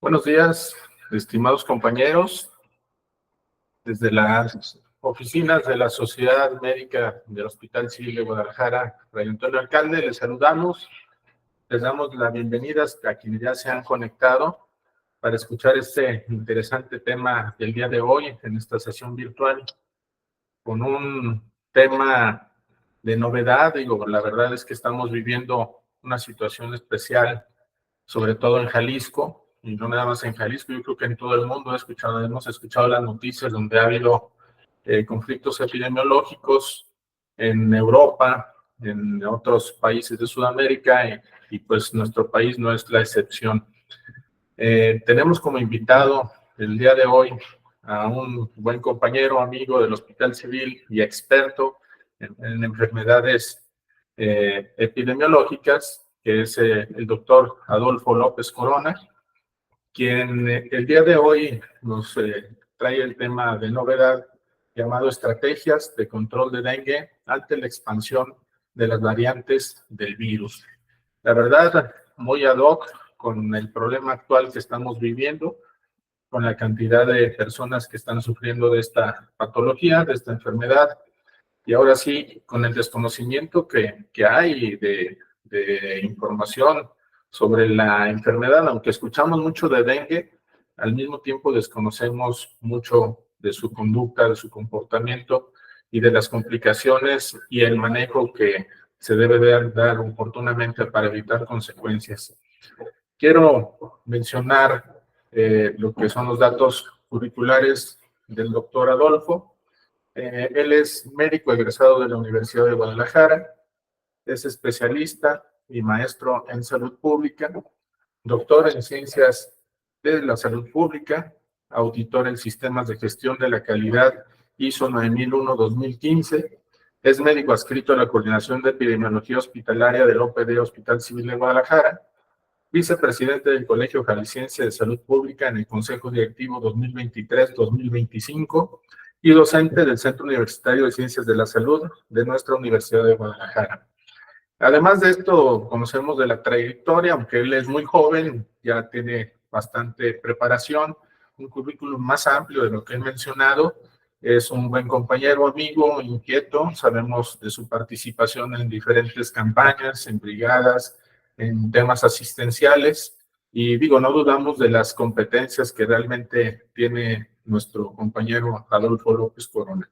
Buenos días, estimados compañeros. Desde las oficinas de la Sociedad Médica del Hospital Civil de Guadalajara, Fray Antonio Alcalde, les saludamos. Les damos la bienvenida a quienes ya se han conectado para escuchar este interesante tema del día de hoy en esta sesión virtual, con un tema de novedad. Digo, la verdad es que estamos viviendo una situación especial, sobre todo en Jalisco, y no nada más en Jalisco, yo creo que en todo el mundo hemos escuchado las noticias donde ha habido conflictos epidemiológicos en Europa, en otros países de Sudamérica, y pues nuestro país no es la excepción. Tenemos como invitado el día de hoy a un buen compañero, amigo del Hospital Civil y experto en enfermedades epidemiológicas, que es el doctor Adolfo López Corona, quien el día de hoy nos trae el tema de novedad llamado Estrategias de Control de Dengue ante la expansión de las variantes del virus. La verdad, muy ad hoc con el problema actual que estamos viviendo, con la cantidad de personas que están sufriendo de esta patología, de esta enfermedad, y ahora sí, con el desconocimiento que hay de información sobre la enfermedad, aunque escuchamos mucho de dengue, al mismo tiempo desconocemos mucho de su conducta, de su comportamiento y de las complicaciones y el manejo que se debe dar oportunamente para evitar consecuencias. Quiero mencionar lo que son los datos curriculares del doctor Adolfo. Él es médico egresado de la Universidad de Guadalajara, es especialista y maestro en salud pública, doctor en ciencias de la salud pública, auditor en sistemas de gestión de la calidad ISO 9001-2015, es médico adscrito a la Coordinación de Epidemiología Hospitalaria del OPD Hospital Civil de Guadalajara, vicepresidente del Colegio Jalisciense de Salud Pública en el Consejo Directivo 2023-2025 y docente del Centro Universitario de Ciencias de la Salud de nuestra Universidad de Guadalajara. Además de esto, conocemos de la trayectoria, aunque él es muy joven, ya tiene bastante preparación, un currículum más amplio de lo que he mencionado. Es un buen compañero, amigo, inquieto. Sabemos de su participación en diferentes campañas, en brigadas, en temas asistenciales. Y digo, no dudamos de las competencias que realmente tiene nuestro compañero Adolfo López Corona.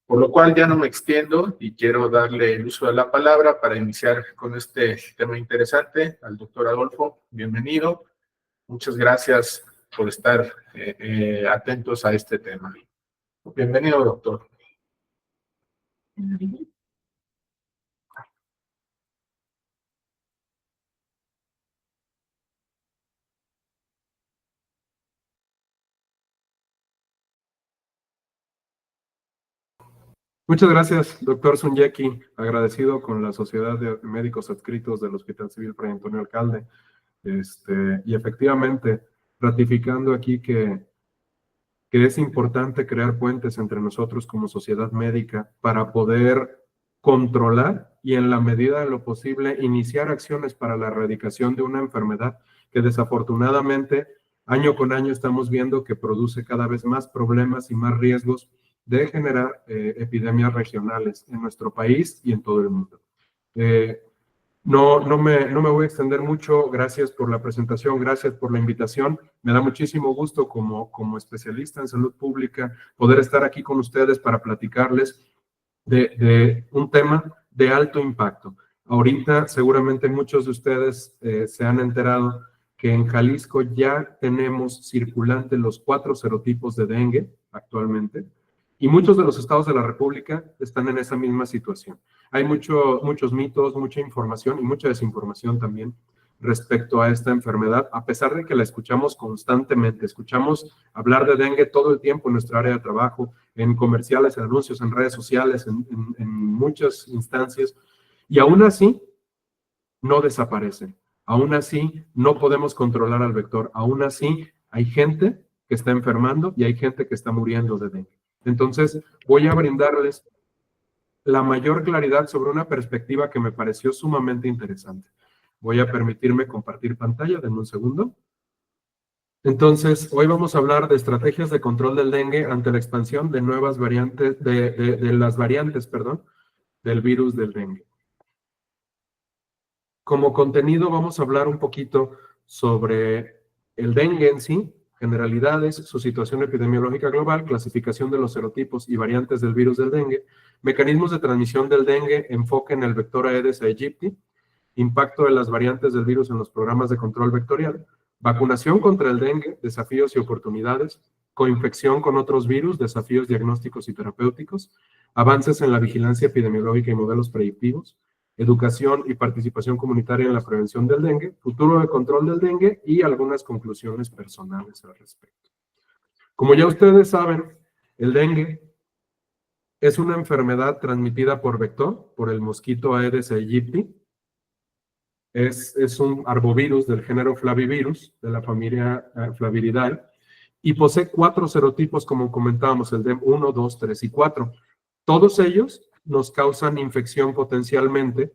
Por lo cual ya no me extiendo y quiero darle el uso de la palabra para iniciar con este tema interesante al doctor Adolfo. Bienvenido. Muchas gracias por estar atentos a este tema. Bienvenido, doctor. Muchas gracias, doctor Sunyeki. Agradecido con la Sociedad de Médicos Adscritos del Hospital Civil Fray Antonio Alcalde. Y efectivamente, ratificando aquí que es importante crear puentes entre nosotros como sociedad médica para poder controlar y en la medida de lo posible iniciar acciones para la erradicación de una enfermedad que desafortunadamente año con año estamos viendo que produce cada vez más problemas y más riesgos de generar epidemias regionales en nuestro país y en todo el mundo. No me voy a extender mucho. Gracias por la presentación, gracias por la invitación. Me da muchísimo gusto como especialista en salud pública poder estar aquí con ustedes para platicarles de un tema de alto impacto. Ahorita seguramente muchos de ustedes se han enterado que en Jalisco ya tenemos circulante los 4 serotipos de dengue actualmente. Y muchos de los estados de la República están en esa misma situación. Hay muchos mitos, mucha información y mucha desinformación también respecto a esta enfermedad, a pesar de que la escuchamos constantemente. Escuchamos hablar de dengue todo el tiempo en nuestra área de trabajo, en comerciales, en anuncios, en redes sociales, en muchas instancias. Y aún así, no desaparecen. Aún así, no podemos controlar al vector. Aún así, hay gente que está enfermando y hay gente que está muriendo de dengue. Entonces, voy a brindarles la mayor claridad sobre una perspectiva que me pareció sumamente interesante. Voy a permitirme compartir pantalla, denme un segundo. Entonces, hoy vamos a hablar de estrategias de control del dengue ante la expansión de nuevas variantes, de las variantes, perdón, del virus del dengue. Como contenido vamos a hablar un poquito sobre el dengue en sí, generalidades, su situación epidemiológica global, clasificación de los serotipos y variantes del virus del dengue, mecanismos de transmisión del dengue, enfoque en el vector Aedes aegypti, impacto de las variantes del virus en los programas de control vectorial, vacunación contra el dengue, desafíos y oportunidades, coinfección con otros virus, desafíos diagnósticos y terapéuticos, avances en la vigilancia epidemiológica y modelos predictivos, educación y participación comunitaria en la prevención del dengue, futuro de control del dengue y algunas conclusiones personales al respecto. Como ya ustedes saben, el dengue es una enfermedad transmitida por vector, por el mosquito Aedes aegypti. Es un arbovirus del género Flavivirus, de la familia Flaviridae, y posee 4 serotipos, como comentábamos, el DEM1, 2, 3 y 4. Todos ellos nos causan infección potencialmente,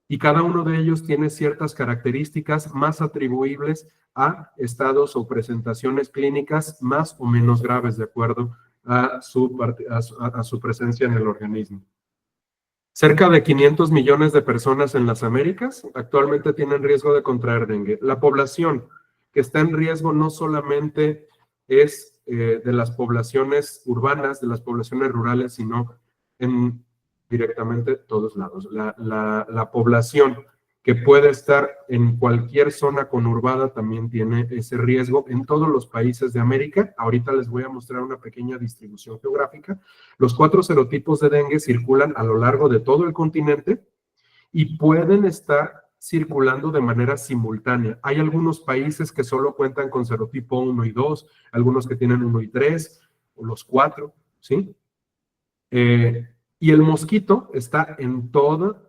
y cada uno de ellos tiene ciertas características más atribuibles a estados o presentaciones clínicas más o menos graves, de acuerdo a su presencia en el organismo. Cerca de 500 millones de personas en las Américas actualmente tienen riesgo de contraer dengue. La población que está en riesgo no solamente es de las poblaciones urbanas, de las poblaciones rurales, sino en directamente todos lados. La población que puede estar en cualquier zona conurbada también tiene ese riesgo en todos los países de América. Ahorita les voy a mostrar una pequeña distribución geográfica. Los 4 serotipos de dengue circulan a lo largo de todo el continente y pueden estar circulando de manera simultánea. Hay algunos países que solo cuentan con serotipo 1 y 2, algunos que tienen 1 y 3, o los 4, ¿sí? Y el mosquito está en toda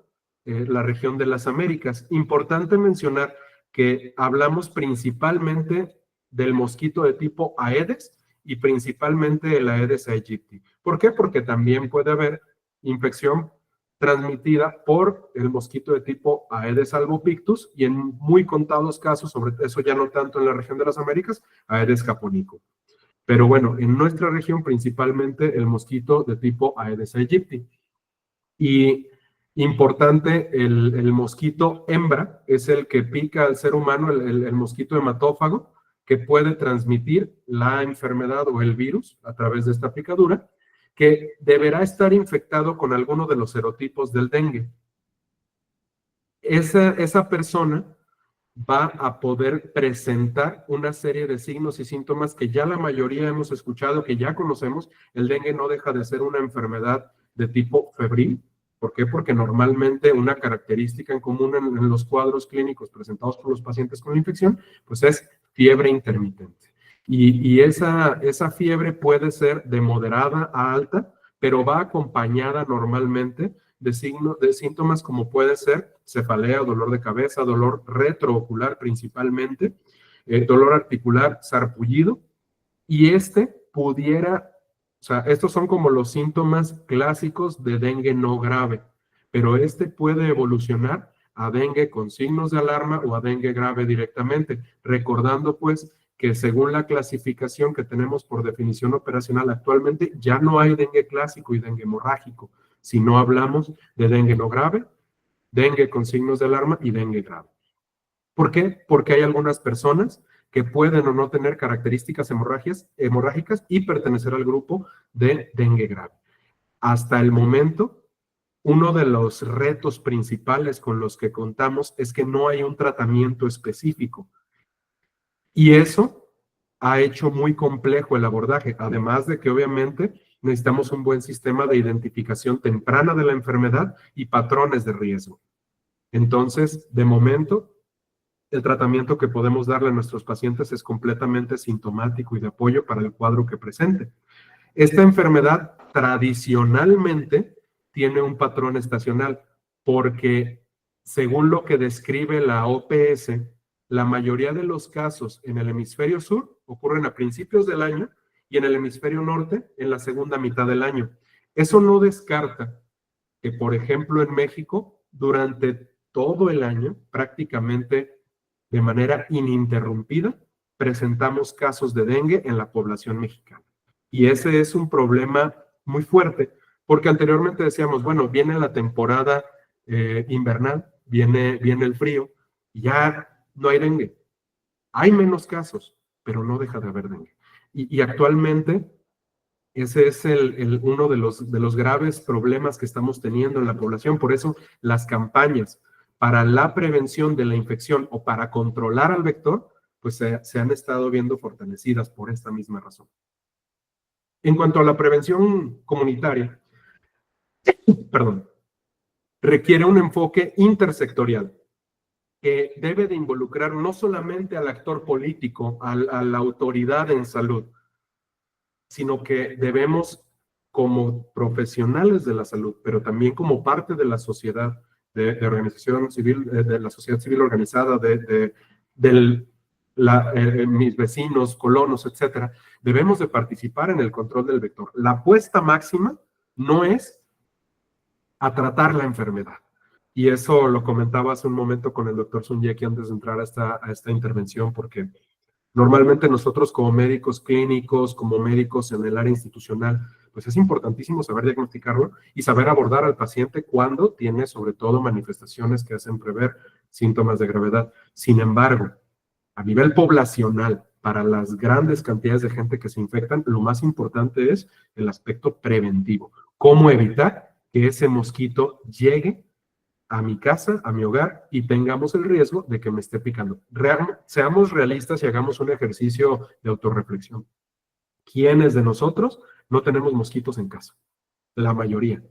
la región de las Américas. Importante mencionar que hablamos principalmente del mosquito de tipo Aedes y principalmente del Aedes aegypti. ¿Por qué? Porque también puede haber infección transmitida por el mosquito de tipo Aedes albopictus y en muy contados casos, sobre eso ya no tanto en la región de las Américas, Aedes japonico. Pero bueno, en nuestra región principalmente el mosquito de tipo Aedes aegypti. Y importante, el mosquito hembra es el que pica al ser humano, el mosquito hematófago, que puede transmitir la enfermedad o el virus a través de esta picadura, que deberá estar infectado con alguno de los serotipos del dengue. Esa persona va a poder presentar una serie de signos y síntomas que ya la mayoría hemos escuchado, que ya conocemos. El dengue no deja de ser una enfermedad de tipo febril. ¿Por qué? Porque normalmente una característica en común en los cuadros clínicos presentados por los pacientes con la infección, pues es fiebre intermitente. Y esa fiebre puede ser de moderada a alta, pero va acompañada normalmente de síntomas como puede ser cefalea, dolor de cabeza, dolor retroocular principalmente, dolor articular, sarpullido, y o sea, estos son como los síntomas clásicos de dengue no grave, pero puede evolucionar a dengue con signos de alarma o a dengue grave directamente, recordando pues que según la clasificación que tenemos por definición operacional actualmente, ya no hay dengue clásico y dengue hemorrágico, si no hablamos de dengue no grave, dengue con signos de alarma y dengue grave. ¿Por qué? Porque hay algunas personas que pueden o no tener características hemorrágicas y pertenecer al grupo de dengue grave. Hasta el momento, uno de los retos principales con los que contamos es que no hay un tratamiento específico. Y eso ha hecho muy complejo el abordaje, además de que obviamente necesitamos un buen sistema de identificación temprana de la enfermedad y patrones de riesgo. Entonces, de momento, el tratamiento que podemos darle a nuestros pacientes es completamente sintomático y de apoyo para el cuadro que presente. Esta enfermedad tradicionalmente tiene un patrón estacional porque, según lo que describe la OPS, la mayoría de los casos en el hemisferio sur ocurren a principios del año y en el hemisferio norte en la segunda mitad del año. Eso no descarta que, por ejemplo, en México, durante todo el año, prácticamente de manera ininterrumpida, presentamos casos de dengue en la población mexicana. Y ese es un problema muy fuerte, porque anteriormente decíamos, bueno, viene la temporada invernal, viene el frío, y ya no hay dengue. Hay menos casos, pero no deja de haber dengue. Y actualmente ese es uno de los graves problemas que estamos teniendo en la población. Por eso las campañas para la prevención de la infección o para controlar al vector, pues se han estado viendo fortalecidas por esta misma razón. En cuanto a la prevención comunitaria, perdón, requiere un enfoque intersectorial que debe de involucrar no solamente al actor político, a la autoridad en salud, sino que debemos, como profesionales de la salud, pero también como parte de la sociedad, de organización civil, de la sociedad civil organizada, mis vecinos, colonos, etcétera, debemos de participar en el control del vector. La apuesta máxima no es a tratar la enfermedad. Y eso lo comentaba hace un momento con el doctor Sunyeki antes de entrar a esta intervención, porque normalmente nosotros como médicos clínicos, como médicos en el área institucional, pues es importantísimo saber diagnosticarlo y saber abordar al paciente cuando tiene sobre todo manifestaciones que hacen prever síntomas de gravedad. Sin embargo, a nivel poblacional, para las grandes cantidades de gente que se infectan, lo más importante es el aspecto preventivo. ¿Cómo evitar que ese mosquito llegue a mi casa, a mi hogar, y tengamos el riesgo de que me esté picando? Seamos realistas y hagamos un ejercicio de autorreflexión. ¿Quiénes de nosotros no tenemos mosquitos en casa? La mayoría.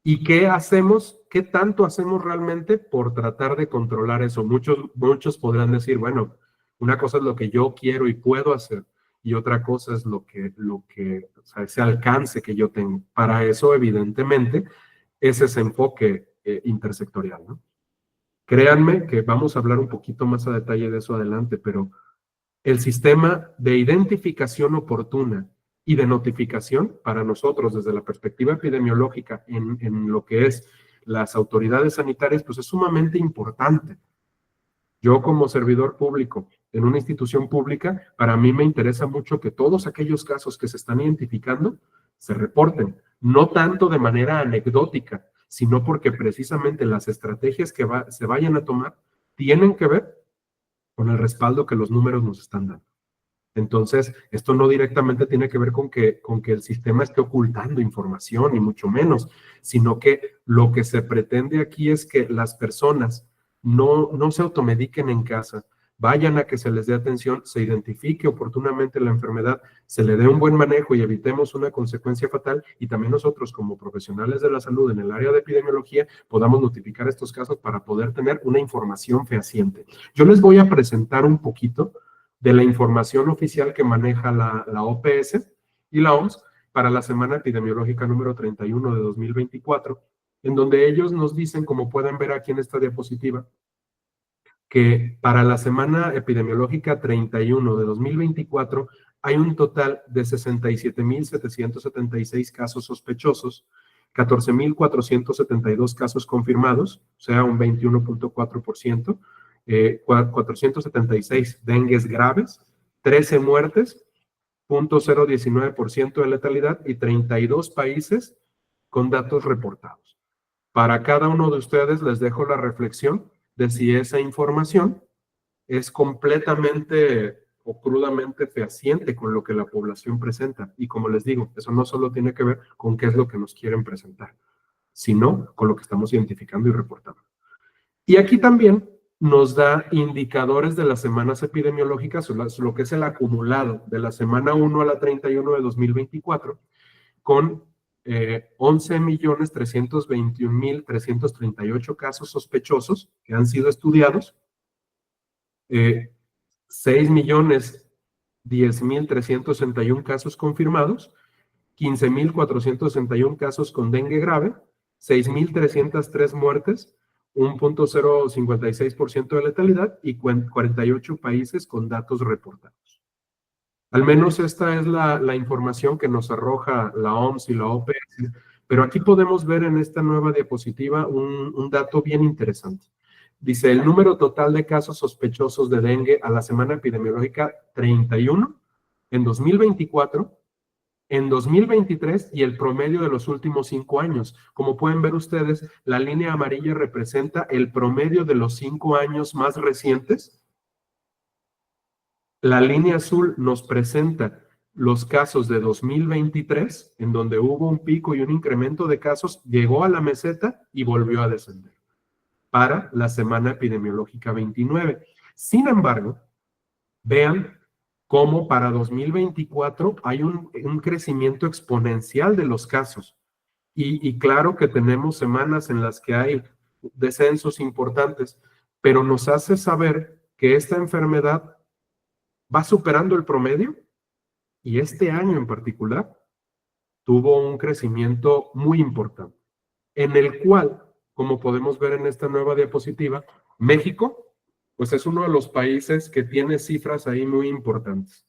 ¿Y qué hacemos? ¿Qué tanto hacemos realmente por tratar de controlar eso? Muchos podrán decir, bueno, una cosa es lo que yo quiero y puedo hacer, y otra cosa es o sea, ese alcance que yo tengo. Para eso, evidentemente, es ese enfoque intersectorial, ¿no? Créanme que vamos a hablar un poquito más a detalle de eso adelante, pero el sistema de identificación oportuna y de notificación para nosotros desde la perspectiva epidemiológica en lo que es las autoridades sanitarias, pues es sumamente importante. Yo como servidor público en una institución pública, para mí me interesa mucho que todos aquellos casos que se están identificando se reporten, no tanto de manera anecdótica, sino porque precisamente las estrategias que se vayan a tomar tienen que ver con el respaldo que los números nos están dando. Entonces, esto no directamente tiene que ver con que el sistema esté ocultando información, ni mucho menos, sino que lo que se pretende aquí es que las personas no se automediquen en casa, vayan a que se les dé atención, se identifique oportunamente la enfermedad, se le dé un buen manejo y evitemos una consecuencia fatal, y también nosotros como profesionales de la salud en el área de epidemiología podamos notificar estos casos para poder tener una información fehaciente. Yo les voy a presentar un poquito de la información oficial que maneja la OPS y la OMS para la semana epidemiológica número 31 de 2024, en donde ellos nos dicen, como pueden ver aquí en esta diapositiva, que para la semana epidemiológica 31 de 2024 hay un total de 67,776 casos sospechosos, 14,472 casos confirmados, o sea, un 21.4%, 476 dengues graves, 13 muertes, 0.019% de letalidad y 32 países con datos reportados. Para cada uno de ustedes les dejo la reflexión de si esa información es completamente o crudamente fehaciente con lo que la población presenta. Y como les digo, eso no solo tiene que ver con qué es lo que nos quieren presentar, sino con lo que estamos identificando y reportando. Y aquí también nos da indicadores de las semanas epidemiológicas, lo que es el acumulado de la semana 1 a la 31 de 2024, con 11,321,338 casos sospechosos que han sido estudiados, 6,010,361 casos confirmados, 15,461 casos con dengue grave, 6,303 muertes, 1.056% de letalidad y 48 países con datos reportados. Al menos esta es la información que nos arroja la OMS y la OPS, pero aquí podemos ver en esta nueva diapositiva un dato bien interesante. Dice, el número total de casos sospechosos de dengue a la semana epidemiológica 31 en 2024, en 2023 y el promedio de los últimos 5 años. Como pueden ver ustedes, la línea amarilla representa el promedio de los 5 años más recientes. La línea azul nos presenta los casos de 2023, en donde hubo un pico y un incremento de casos, llegó a la meseta y volvió a descender para la semana epidemiológica 29. Sin embargo, vean cómo para 2024 hay un crecimiento exponencial de los casos. Y claro que tenemos semanas en las que hay descensos importantes, pero nos hace saber que esta enfermedad va superando el promedio y este año en particular tuvo un crecimiento muy importante, en el cual, como podemos ver en esta nueva diapositiva, México, pues es uno de los países que tiene cifras ahí muy importantes.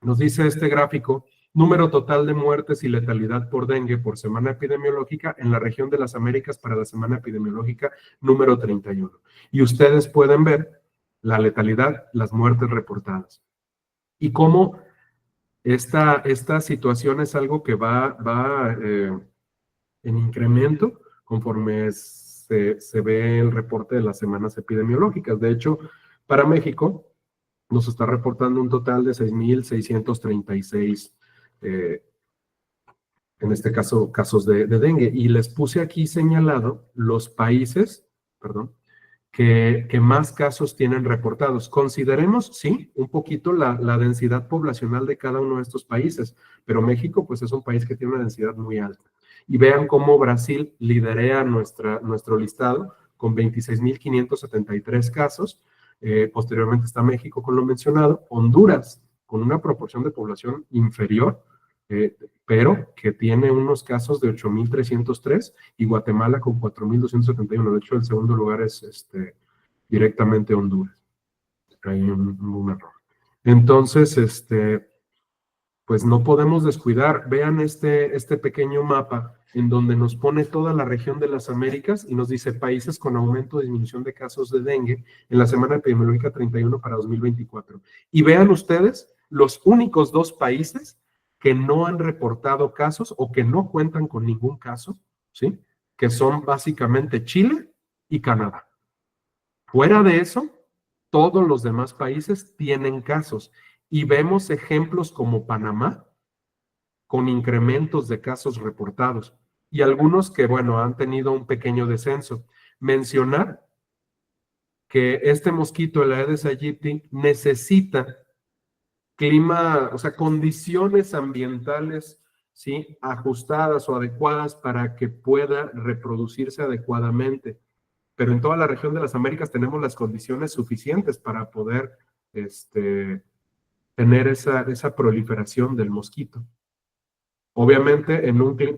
Nos dice este gráfico, número total de muertes y letalidad por dengue por semana epidemiológica en la región de las Américas para la semana epidemiológica número 31. Y ustedes pueden ver la letalidad, las muertes reportadas. Y cómo esta situación es algo que va en incremento conforme se ve el reporte de las semanas epidemiológicas. De hecho, para México nos está reportando un total de 6,636, en este caso, casos de dengue. Y les puse aquí señalado los países, que más casos tienen reportados. Consideremos, sí, un poquito la densidad poblacional de cada uno de estos países, pero México, pues es un país que tiene una densidad muy alta. Y vean cómo Brasil lidera nuestro listado con 26,573 casos. Posteriormente está México con lo mencionado, Honduras con una proporción de población inferior, pero que tiene unos casos de 8,303 y Guatemala con 4,271. De hecho, el segundo lugar es directamente Honduras. Hay un error. Entonces, pues no podemos descuidar. Vean este pequeño mapa en donde nos pone toda la región de las Américas y nos dice países con aumento o disminución de casos de dengue en la semana epidemiológica 31 para 2024. Y vean ustedes los únicos 2 países que no han reportado casos o que no cuentan con ningún caso, ¿sí? Que son básicamente Chile y Canadá. Fuera de eso, todos los demás países tienen casos y vemos ejemplos como Panamá con incrementos de casos reportados y algunos que, bueno, han tenido un pequeño descenso. Mencionar que este mosquito, el Aedes aegypti, necesita clima, o sea, condiciones ambientales, ¿sí?, ajustadas o adecuadas para que pueda reproducirse adecuadamente. Pero en toda la región de las Américas tenemos las condiciones suficientes para poder tener esa proliferación del mosquito. Obviamente,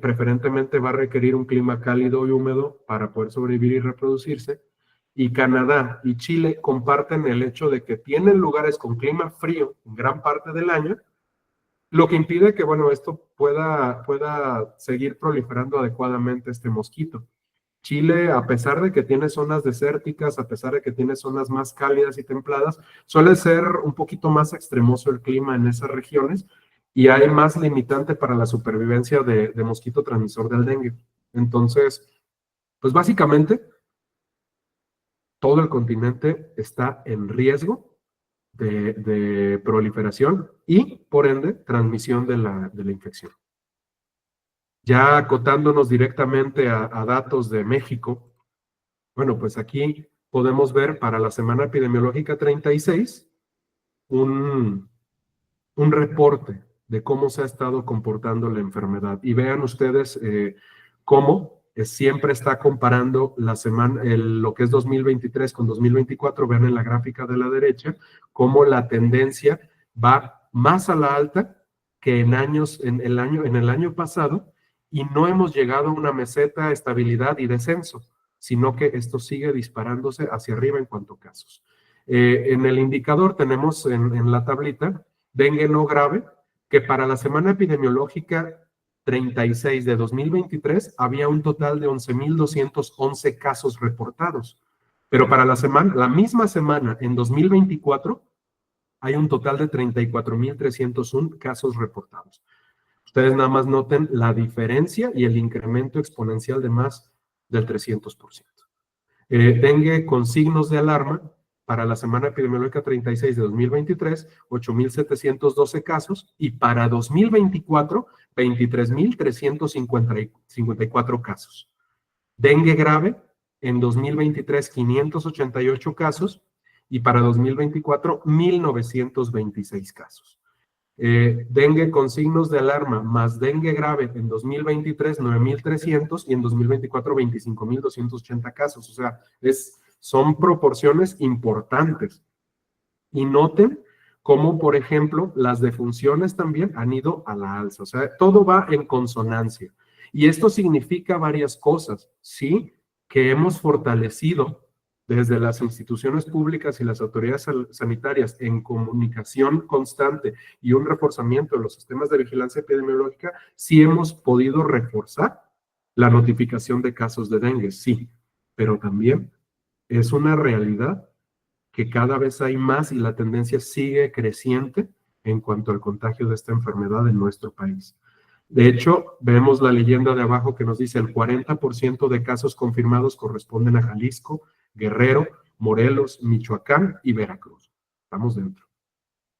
preferentemente va a requerir un clima cálido y húmedo para poder sobrevivir y reproducirse. Y Canadá y Chile comparten el hecho de que tienen lugares con clima frío en gran parte del año, lo que impide que, bueno, esto pueda seguir proliferando adecuadamente este mosquito. Chile, a pesar de que tiene zonas desérticas, a pesar de que tiene zonas más cálidas y templadas, suele ser un poquito más extremoso el clima en esas regiones y hay más limitante para la supervivencia de mosquito transmisor del dengue. Entonces, pues básicamente, todo el continente está en riesgo de proliferación y, por ende, transmisión de la infección. Ya acotándonos directamente a datos de México, bueno, pues aquí podemos ver para la semana epidemiológica 36 un reporte de cómo se ha estado comportando la enfermedad. Y vean ustedes cómo siempre está comparando la semana, lo que es 2023 con 2024. Vean en la gráfica de la derecha cómo la tendencia va más a la alta que en el año pasado, y no hemos llegado a una meseta, estabilidad y descenso, sino que esto sigue disparándose hacia arriba en cuanto a casos. En el indicador tenemos en la tablita dengue no grave, que para la semana epidemiológica 36 de 2023 había un total de 11,211 casos reportados. Pero para la misma semana, en 2024, hay un total de 34,301 casos reportados. Ustedes nada más noten la diferencia y el incremento exponencial de más del 300%. Dengue con signos de alarma para la semana epidemiológica 36 de 2023, 8,712 casos, y para 2024, 23,354 casos. Dengue grave en 2023, 588 casos, y para 2024, 1,926 casos. Dengue con signos de alarma más dengue grave en 2023, 9,300, y en 2024, 25,280 casos. O sea, son proporciones importantes. Y noten cómo, por ejemplo, las defunciones también han ido a la alza. O sea, todo va en consonancia. Y esto significa varias cosas, ¿sí? Que hemos fortalecido desde las instituciones públicas y las autoridades sanitarias en comunicación constante y un reforzamiento de los sistemas de vigilancia epidemiológica, sí hemos podido reforzar la notificación de casos de dengue, sí, pero también es una realidad que cada vez hay más y la tendencia sigue creciente en cuanto al contagio de esta enfermedad en nuestro país. De hecho, vemos la leyenda de abajo que nos dice el 40% de casos confirmados corresponden a Jalisco, Guerrero, Morelos, Michoacán y Veracruz. Estamos dentro.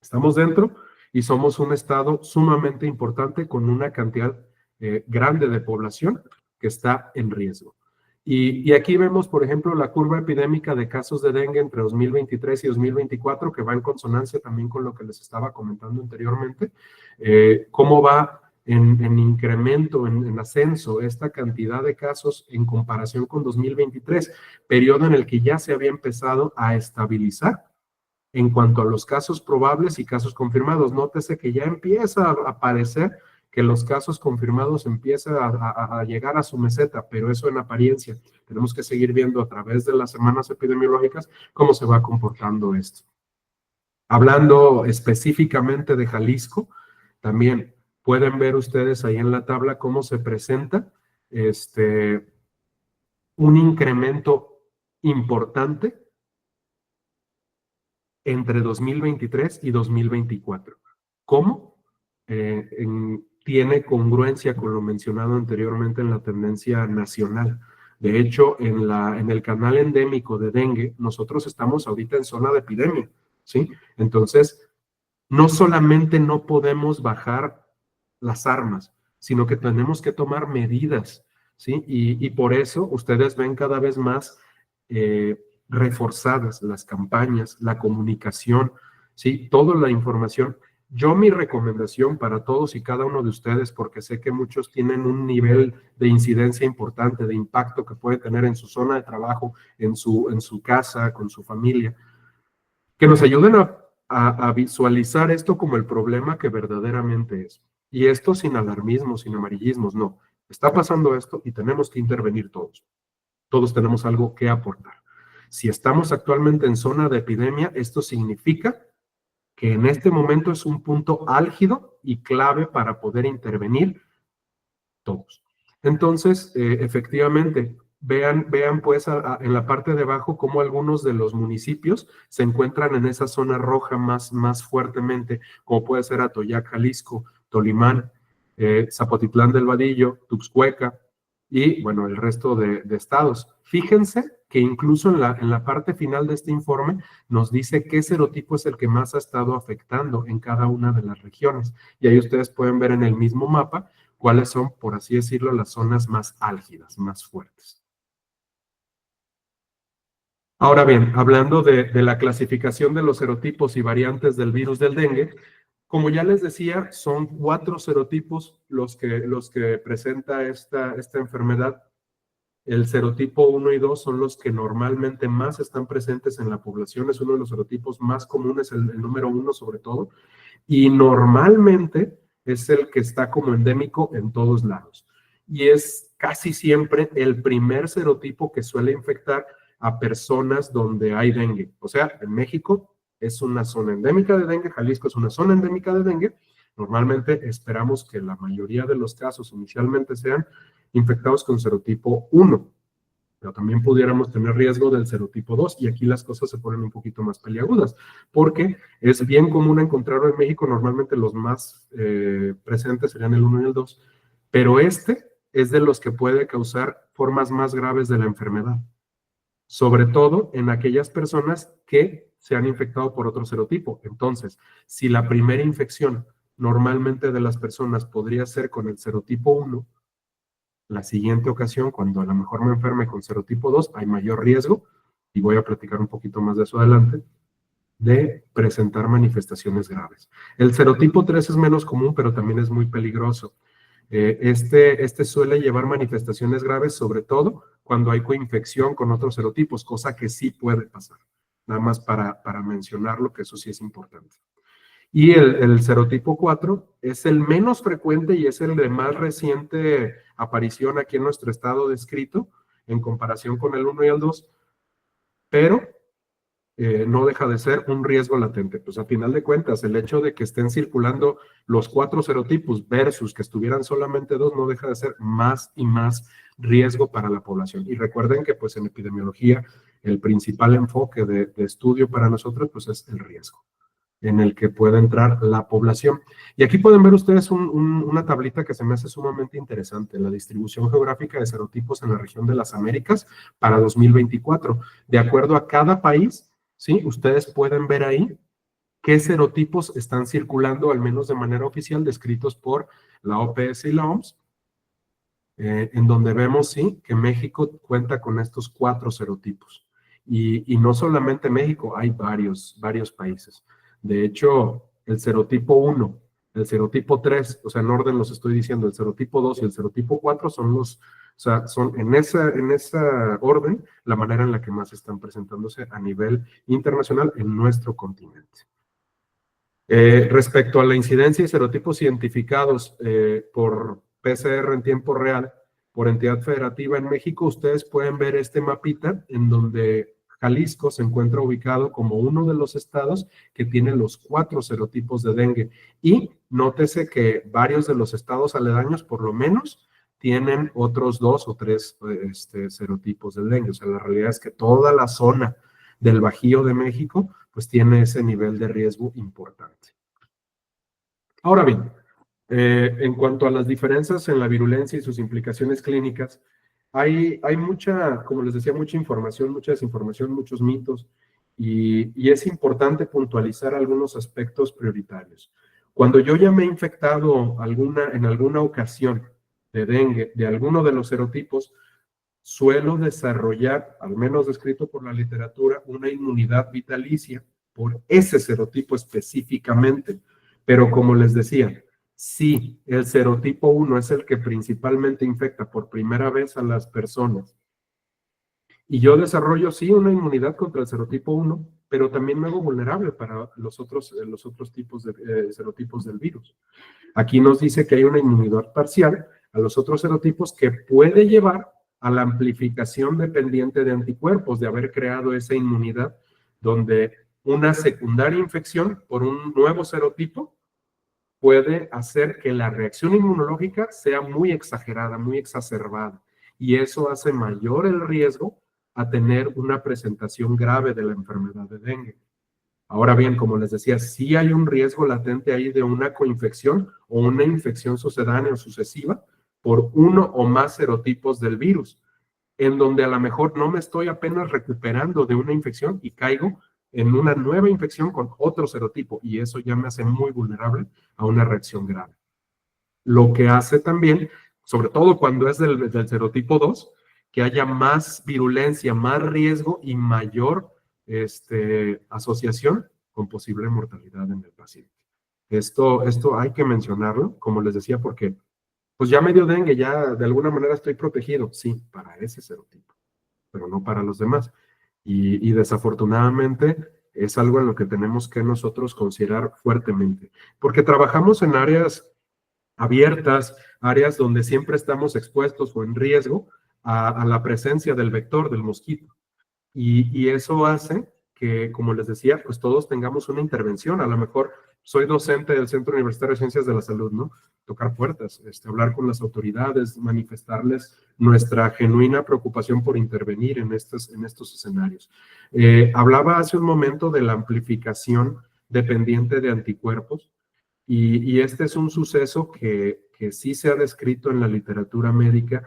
Estamos dentro y somos un estado sumamente importante con una cantidad grande de población que está en riesgo. Y aquí vemos, por ejemplo, la curva epidémica de casos de dengue entre 2023 y 2024, que va en consonancia también con lo que les estaba comentando anteriormente, cómo va en incremento, en ascenso, esta cantidad de casos en comparación con 2023, periodo en el que ya se había empezado a estabilizar en cuanto a los casos probables y casos confirmados. Nótese que ya empieza a aparecer que los casos confirmados empiezan a llegar a su meseta, pero eso en apariencia. Tenemos que seguir viendo a través de las semanas epidemiológicas cómo se va comportando esto. Hablando específicamente de Jalisco, también pueden ver ustedes ahí en la tabla cómo se presenta un incremento importante entre 2023 y 2024. ¿Cómo? Tiene congruencia con lo mencionado anteriormente en la tendencia nacional. De hecho, en el canal endémico de dengue, nosotros estamos ahorita en zona de epidemia, ¿sí? Entonces, no solamente no podemos bajar las armas, sino que tenemos que tomar medidas, ¿sí? Y por eso ustedes ven cada vez más reforzadas las campañas, la comunicación, ¿sí? Toda la información. Mi recomendación para todos y cada uno de ustedes, porque sé que muchos tienen un nivel de incidencia importante, de impacto que puede tener en su zona de trabajo, en su casa, con su familia, que nos ayuden a visualizar esto como el problema que verdaderamente es. Y esto sin alarmismo, sin amarillismos, no. Está pasando esto y tenemos que intervenir todos. Todos tenemos algo que aportar. Si estamos actualmente en zona de epidemia, esto significa que en este momento es un punto álgido y clave para poder intervenir todos. Entonces, efectivamente, vean pues en la parte de abajo cómo algunos de los municipios se encuentran en esa zona roja más fuertemente, como puede ser Atoyac, Jalisco, Tolimán, Zapotitlán del Vadillo, Tuxthueca y, bueno, el resto de estados. Fíjense que incluso en la parte final de este informe nos dice qué serotipo es el que más ha estado afectando en cada una de las regiones. Y ahí ustedes pueden ver en el mismo mapa cuáles son, por así decirlo, las zonas más álgidas, más fuertes. Ahora bien, hablando de la clasificación de los serotipos y variantes del virus del dengue, como ya les decía, son 4 serotipos los que presenta esta enfermedad. El serotipo 1 y 2 son los que normalmente más están presentes en la población, es uno de los serotipos más comunes, el número 1 sobre todo, y normalmente es el que está como endémico en todos lados. Y es casi siempre el primer serotipo que suele infectar a personas donde hay dengue. O sea, en México es una zona endémica de dengue, Jalisco es una zona endémica de dengue. Normalmente esperamos que la mayoría de los casos inicialmente sean infectados con serotipo 1. pero también pudiéramos tener riesgo del serotipo 2, y aquí las cosas se ponen un poquito más peliagudas, porque es bien común encontrarlo en México, normalmente los más presentes serían el 1 y el 2, pero este es de los que puede causar formas más graves de la enfermedad, sobre todo en aquellas personas que se han infectado por otro serotipo. Entonces, si la primera infección normalmente de las personas podría ser con el serotipo 1, la siguiente ocasión, cuando a lo mejor me enferme con serotipo 2, hay mayor riesgo, y voy a platicar un poquito más de eso adelante, de presentar manifestaciones graves. El serotipo 3 es menos común, pero también es muy peligroso. Este suele llevar manifestaciones graves, sobre todo cuando hay coinfección con otros serotipos, cosa que sí puede pasar. Nada más para mencionarlo, que eso sí es importante. Y el serotipo 4 es el menos frecuente y es el de más reciente aparición aquí en nuestro estado descrito, en comparación con el 1 y el 2, pero no deja de ser un riesgo latente. Pues a final de cuentas, el hecho de que estén circulando los 4 serotipos versus que estuvieran solamente 2, no deja de ser más y más riesgo para la población. Y recuerden que pues en epidemiología el principal enfoque de estudio para nosotros pues es el riesgo en el que puede entrar la población. Y aquí pueden ver ustedes una tablita que se me hace sumamente interesante, la distribución geográfica de serotipos en la región de las Américas para 2024. De acuerdo a cada país, ¿sí? Ustedes pueden ver ahí qué serotipos están circulando, al menos de manera oficial, descritos por la OPS y la OMS, en donde vemos, sí, que México cuenta con estos 4 serotipos. Y no solamente México, hay varios países. De hecho, el serotipo 1, el serotipo 3, o sea, en orden los estoy diciendo, el serotipo 2 y el serotipo 4 son los, o sea, son en esa orden la manera en la que más están presentándose a nivel internacional en nuestro continente. Respecto a la incidencia y serotipos identificados por PCR en tiempo real, por entidad federativa en México, ustedes pueden ver este mapita en donde Jalisco se encuentra ubicado como uno de los estados que tiene los 4 serotipos de dengue. Y nótese que varios de los estados aledaños, por lo menos, tienen otros 2 o 3 serotipos de dengue. O sea, la realidad es que toda la zona del Bajío de México, pues tiene ese nivel de riesgo importante. Ahora bien, en cuanto a las diferencias en la virulencia y sus implicaciones clínicas, hay mucha, como les decía, mucha información, mucha desinformación, muchos mitos, y es importante puntualizar algunos aspectos prioritarios. Cuando yo ya me he infectado en alguna ocasión de dengue, de alguno de los serotipos, suelo desarrollar, al menos descrito por la literatura, una inmunidad vitalicia por ese serotipo específicamente. Pero como les decía, si el serotipo 1 es el que principalmente infecta por primera vez a las personas, y yo desarrollo, sí, una inmunidad contra el serotipo 1, pero también me hago vulnerable para los otros tipos de serotipos del virus. Aquí nos dice que hay una inmunidad parcial a los otros serotipos que puede llevar a la amplificación dependiente de anticuerpos, de haber creado esa inmunidad, donde una secundaria infección por un nuevo serotipo puede hacer que la reacción inmunológica sea muy exagerada, muy exacerbada, y eso hace mayor el riesgo a tener una presentación grave de la enfermedad de dengue. Ahora bien, como les decía, sí hay un riesgo latente ahí de una coinfección o una infección sucedánea o sucesiva por uno o más serotipos del virus, en donde a lo mejor no me estoy apenas recuperando de una infección y caigo en una nueva infección con otro serotipo, y eso ya me hace muy vulnerable a una reacción grave. Lo que hace también, sobre todo cuando es del serotipo 2, que haya más virulencia, más riesgo y mayor asociación con posible mortalidad en el paciente. Esto hay que mencionarlo, como les decía, porque pues ya me dio dengue, ya de alguna manera estoy protegido, sí, para ese serotipo, pero no para los demás. Y desafortunadamente es algo en lo que tenemos que nosotros considerar fuertemente, porque trabajamos en áreas abiertas, áreas donde siempre estamos expuestos o en riesgo a la presencia del vector, del mosquito. Y eso hace que, como les decía, pues todos tengamos una intervención. A lo mejor soy docente del Centro Universitario de Ciencias de la Salud, ¿no? Tocar puertas, hablar con las autoridades, manifestarles nuestra genuina preocupación por intervenir en estos escenarios. Hablaba hace un momento de la amplificación dependiente de anticuerpos, y este es un suceso que sí se ha descrito en la literatura médica,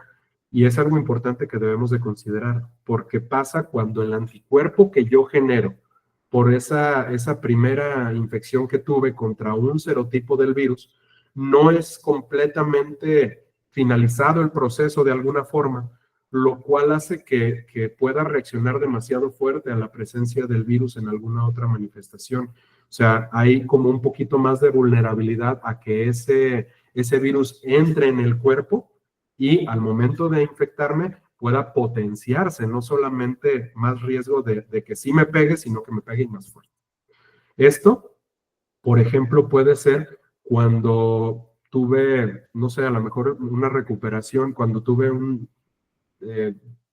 y es algo importante que debemos de considerar, porque pasa cuando el anticuerpo que yo genero por esa primera infección que tuve contra un serotipo del virus, no es completamente finalizado el proceso de alguna forma, lo cual hace que pueda reaccionar demasiado fuerte a la presencia del virus en alguna otra manifestación. O sea, hay como un poquito más de vulnerabilidad a que ese virus entre en el cuerpo y al momento de infectarme pueda potenciarse, no solamente más riesgo de que sí me pegue, sino que me pegue más fuerte. Esto, por ejemplo, puede ser cuando tuve, no sé, a lo mejor una recuperación, cuando tuve un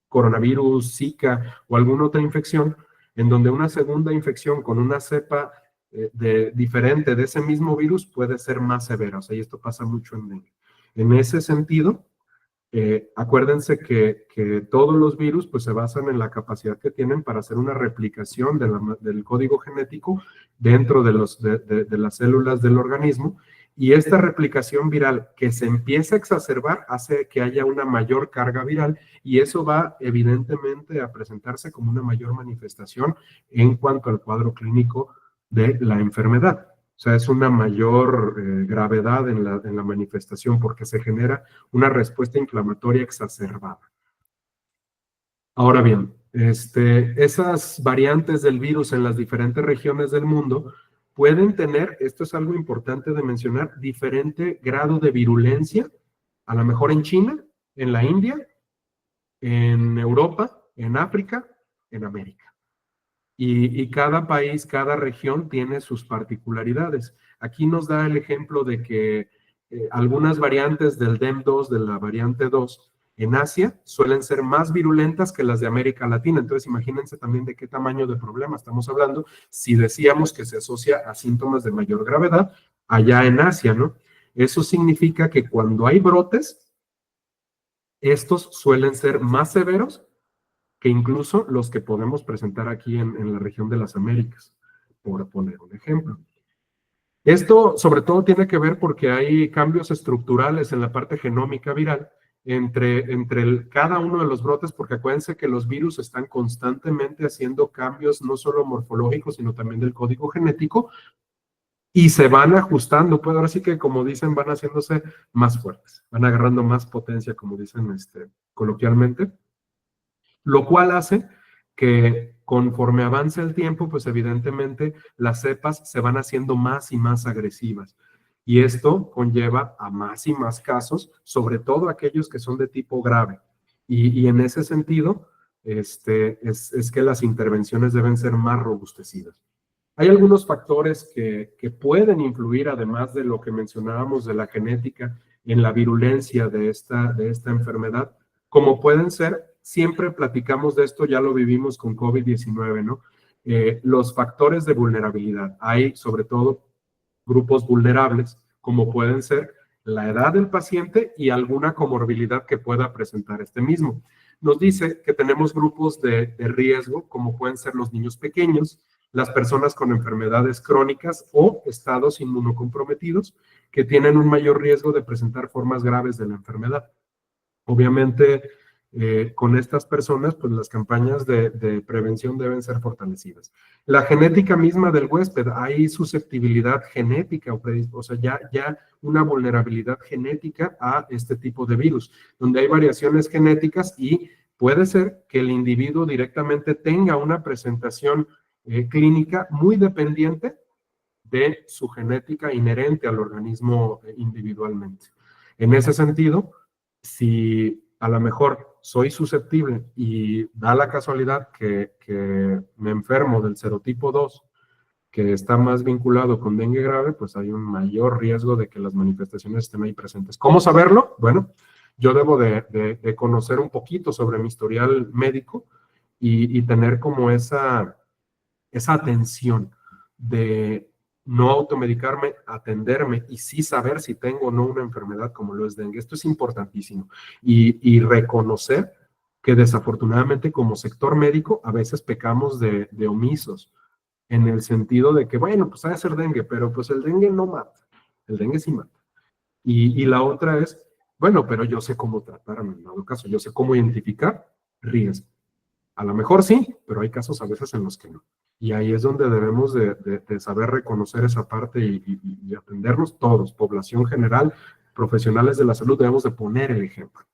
coronavirus, Zika o alguna otra infección, en donde una segunda infección con una cepa diferente de ese mismo virus puede ser más severa. O sea, y esto pasa mucho en ese sentido. Acuérdense que todos los virus pues, se basan en la capacidad que tienen para hacer una replicación del código genético dentro de las células del organismo, y esta replicación viral que se empieza a exacerbar hace que haya una mayor carga viral, y eso va evidentemente a presentarse como una mayor manifestación en cuanto al cuadro clínico de la enfermedad. O sea, es una mayor gravedad en la manifestación porque se genera una respuesta inflamatoria exacerbada. Ahora bien, esas variantes del virus en las diferentes regiones del mundo pueden tener, esto es algo importante de mencionar, diferente grado de virulencia, a lo mejor en China, en la India, en Europa, en África, en América. Y cada país, cada región tiene sus particularidades. Aquí nos da el ejemplo de que algunas variantes del DEM2, de la variante 2, en Asia suelen ser más virulentas que las de América Latina. Entonces, imagínense también de qué tamaño de problema estamos hablando si decíamos que se asocia a síntomas de mayor gravedad allá en Asia, ¿no? Eso significa que cuando hay brotes, estos suelen ser más severos que incluso los que podemos presentar aquí en la región de las Américas, por poner un ejemplo. Esto sobre todo tiene que ver porque hay cambios estructurales en la parte genómica viral entre cada uno de los brotes, porque acuérdense que los virus están constantemente haciendo cambios no solo morfológicos, sino también del código genético, y se van ajustando, pues ahora sí que como dicen, van haciéndose más fuertes, van agarrando más potencia, como dicen coloquialmente, lo cual hace que conforme avance el tiempo, pues evidentemente las cepas se van haciendo más y más agresivas. Y esto conlleva a más y más casos, sobre todo aquellos que son de tipo grave. Y en ese sentido, es que las intervenciones deben ser más robustecidas. Hay algunos factores que pueden influir, además de lo que mencionábamos de la genética, en la virulencia de esta enfermedad, como pueden ser, siempre platicamos de esto, ya lo vivimos con COVID-19, ¿no? Los factores de vulnerabilidad. Hay, sobre todo, grupos vulnerables, como pueden ser la edad del paciente y alguna comorbilidad que pueda presentar este mismo. Nos dice que tenemos grupos de riesgo, como pueden ser los niños pequeños, las personas con enfermedades crónicas o estados inmunocomprometidos, que tienen un mayor riesgo de presentar formas graves de la enfermedad. Obviamente, con estas personas, pues las campañas de prevención deben ser fortalecidas. La genética misma del huésped, hay susceptibilidad genética, o sea, ya una vulnerabilidad genética a este tipo de virus, donde hay variaciones genéticas y puede ser que el individuo directamente tenga una presentación clínica muy dependiente de su genética inherente al organismo individualmente. En ese sentido, si a lo mejor soy susceptible y da la casualidad que me enfermo del serotipo 2, que está más vinculado con dengue grave, pues hay un mayor riesgo de que las manifestaciones estén ahí presentes. ¿Cómo saberlo? Bueno, yo debo de conocer un poquito sobre mi historial médico y tener como esa esa atención de no automedicarme, atenderme y sí saber si tengo o no una enfermedad como lo es dengue. Esto es importantísimo. Y reconocer que desafortunadamente como sector médico a veces pecamos de omisos, en el sentido de que, bueno, pues ha de ser dengue, pero pues el dengue no mata, el dengue sí mata. Y la otra es, bueno, pero yo sé cómo tratarme en dado caso, yo sé cómo identificar riesgo. A lo mejor sí, pero hay casos a veces en los que no. Y ahí es donde debemos de saber reconocer esa parte y atendernos todos, población general, profesionales de la salud, debemos de poner el ejemplo.